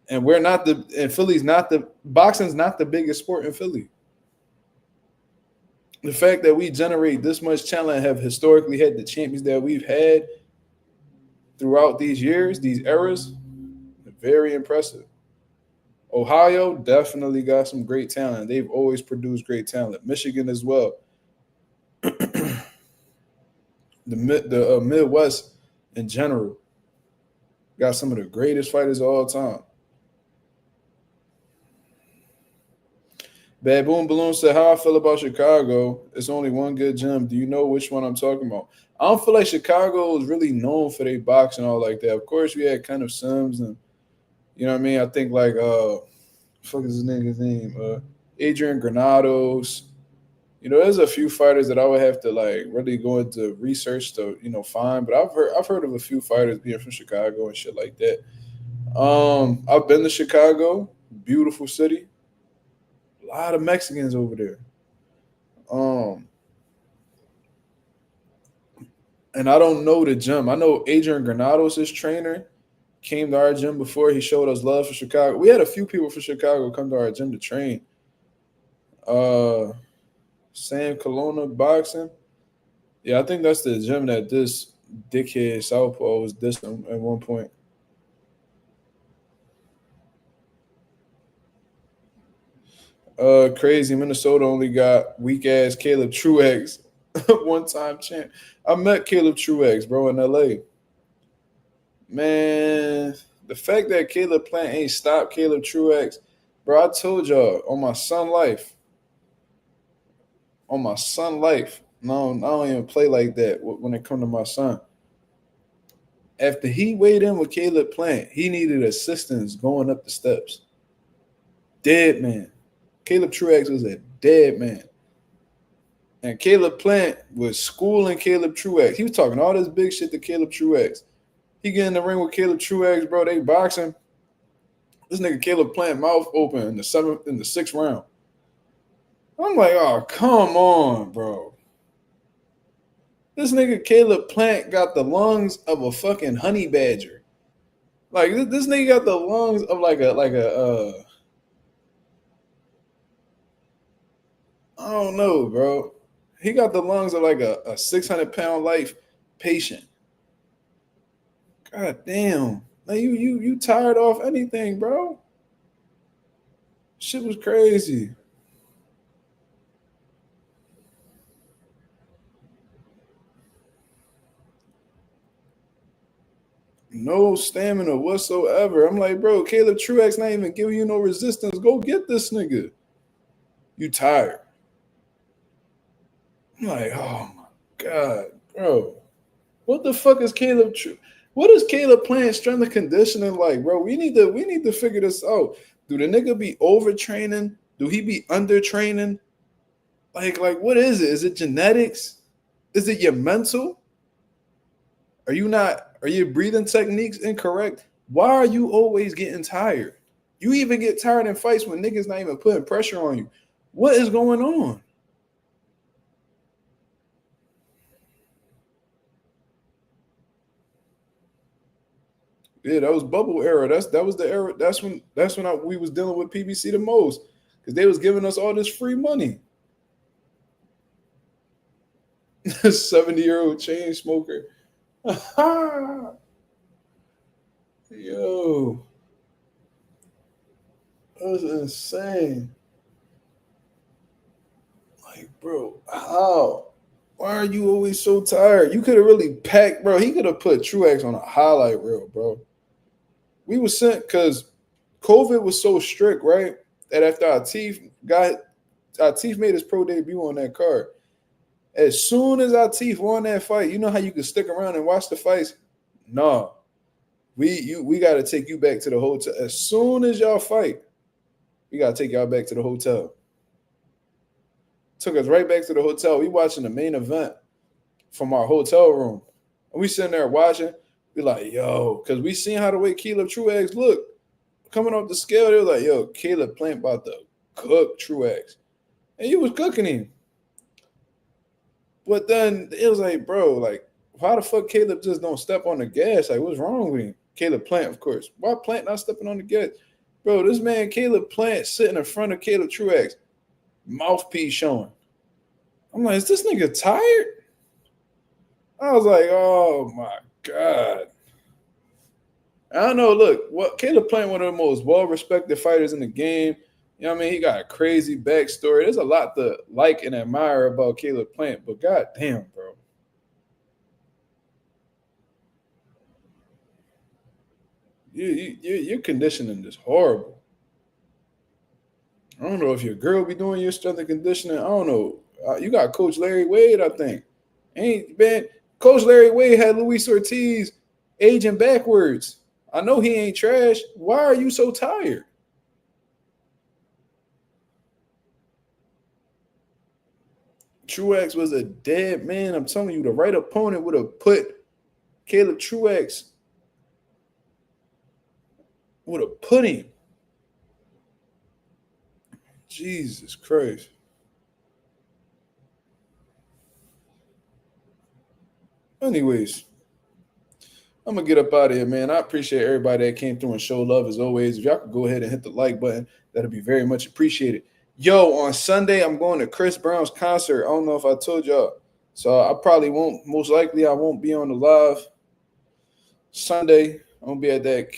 and Philly's not boxing's not the biggest sport in Philly. The fact that we generate this much talent, have historically had the champions that we've had throughout these years, these eras, very impressive. Ohio definitely got some great talent. They've always produced great talent. Michigan as well. the Midwest in general got some of the greatest fighters of all time. Baboon Balloon said, "How I feel about Chicago? It's only one good gym. Do you know which one I'm talking about?" I don't feel like Chicago is really known for their boxing and all like that. Of course, we had Kenneth Sims and you know what I mean. I think like fuck is his name? Adrian Granados. There's a few fighters that I would have to like really go into research to find. But I've heard of a few fighters being from Chicago and shit like that. I've been to Chicago, beautiful city. A lot of Mexicans over there. And I don't know the gym. I know Adrian Granados, his trainer, came to our gym before. He showed us love for Chicago. We had a few people from Chicago come to our gym to train. Sam Colonna boxing. Yeah, I think that's the gym that this dickhead Southpaw was dissing at one point. Crazy. Minnesota only got weak ass Caleb Truex, one time champ. I met Caleb Truex, bro, in LA. Man, the fact that Caleb Plant ain't stopped Caleb Truex, bro, I told y'all on my son life. No, I don't even play like that when it come to my son. After he weighed in with Caleb Plant, he needed assistance going up the steps. Dead man. Caleb Truax was a dead man. And Caleb Plant was schooling Caleb Truax. He was talking all this big shit to Caleb Truax. He get in the ring with Caleb Truax, bro. They boxing. This nigga Caleb Plant mouth open in the sixth round. I'm like, oh, come on, bro. This nigga Caleb Plant got the lungs of a fucking honey badger. Like this nigga got the lungs of like a I don't know, bro. He got the lungs of like a 600-pound life patient. God damn. Like you tired off anything, bro. Shit was crazy. No stamina whatsoever. I'm like, bro, Caleb Truax not even giving you no resistance. Go get this nigga. You tired. I'm like, oh my God, bro. What the fuck is Caleb What is Caleb playing strength and conditioning like, bro? We need to figure this out. Do the nigga be overtraining? Do he be undertraining? Like what is it? Is it genetics? Is it your mental? Are your breathing techniques incorrect? Why are you always getting tired? You even get tired in fights when niggas not even putting pressure on you. What is going on? Yeah, that was bubble era. That was the era. That's when we was dealing with PBC the most because they was giving us all this free money. 70-year-old chain smoker. Yo, that was insane. Like, bro, how? Why are you always so tired? You could have really packed, bro. He could have put Truax on a highlight reel, bro. We were sent because COVID was so strict, right? That after our teeth made his pro debut on that card. As soon as our teeth won that fight, you know how you could stick around and watch the fights? No. We got to take you back to the hotel. As soon as y'all fight, we got to take y'all back to the hotel. Took us right back to the hotel. We watching the main event from our hotel room. And we sitting there watching. We like, yo, because we seen how the way Caleb Truax looked. Coming off the scale, they were like, yo, Caleb Plant about to cook Truax. And he was cooking him. But then it was like, bro, like, why the fuck Caleb just don't step on the gas? Like, what's wrong with him? Caleb Plant, of course. Why Plant not stepping on the gas? Bro, this man, Caleb Plant, sitting in front of Caleb Truax, mouthpiece showing. I'm like, is this nigga tired? I was like, oh my God. I don't know. Look, what Caleb Plant, one of the most well-respected fighters in the game. You know what I mean? He got a crazy backstory. There's a lot to like and admire about Caleb Plant, but God damn, bro. Your conditioning is horrible. I don't know if your girl be doing your strength and conditioning. I don't know. You got Coach Larry Wade, I think. Coach Larry Wade had Luis Ortiz aging backwards. I know he ain't trash. Why are you so tired? Truax was a dead man. I'm telling you, the right opponent would have put Caleb Truax, would have put him. Jesus Christ. Anyways, I'm going to get up out of here, man. I appreciate everybody that came through and showed love as always. If y'all could go ahead and hit the like button, that'd be very much appreciated. Yo, on Sunday, I'm going to Chris Brown's concert. I don't know if I told y'all. So I probably won't, most likely I won't be on the live Sunday. I'm going to be at that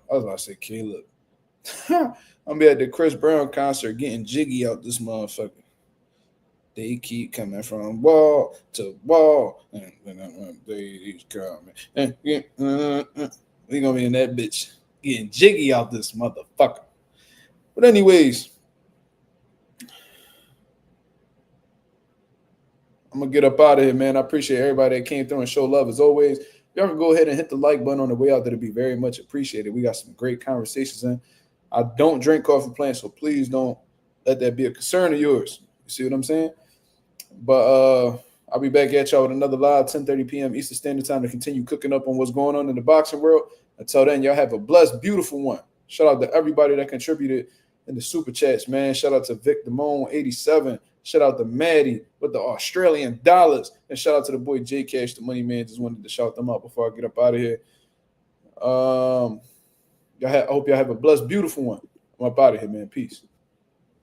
I was about to say Caleb. I'm going to be at the Chris Brown concert getting jiggy out this motherfucker. They keep coming from wall to wall. And they coming. And we going to be in that bitch getting jiggy out this motherfucker. But anyways, I'm going to get up out of here, man. I appreciate everybody that came through and showed love as always. y'all can go ahead and hit the like button on the way out. That'd be very much appreciated. We got some great conversations in. I don't drink coffee plants, so please don't let that be a concern of yours. You see what I'm saying? But I'll be back at y'all with another live 10:30 p.m. Eastern Standard Time to continue cooking up on what's going on in the boxing world. Until then, y'all have a blessed, beautiful one. Shout out to everybody that contributed in the super chats, man. Shout out to Vic Damone 87. Shout out to Maddie with the Australian dollars. And shout out to the boy J Cash, the money man. Just wanted to shout them out before I get up out of here. I hope y'all have a blessed, beautiful one. I'm up out of here, man. Peace.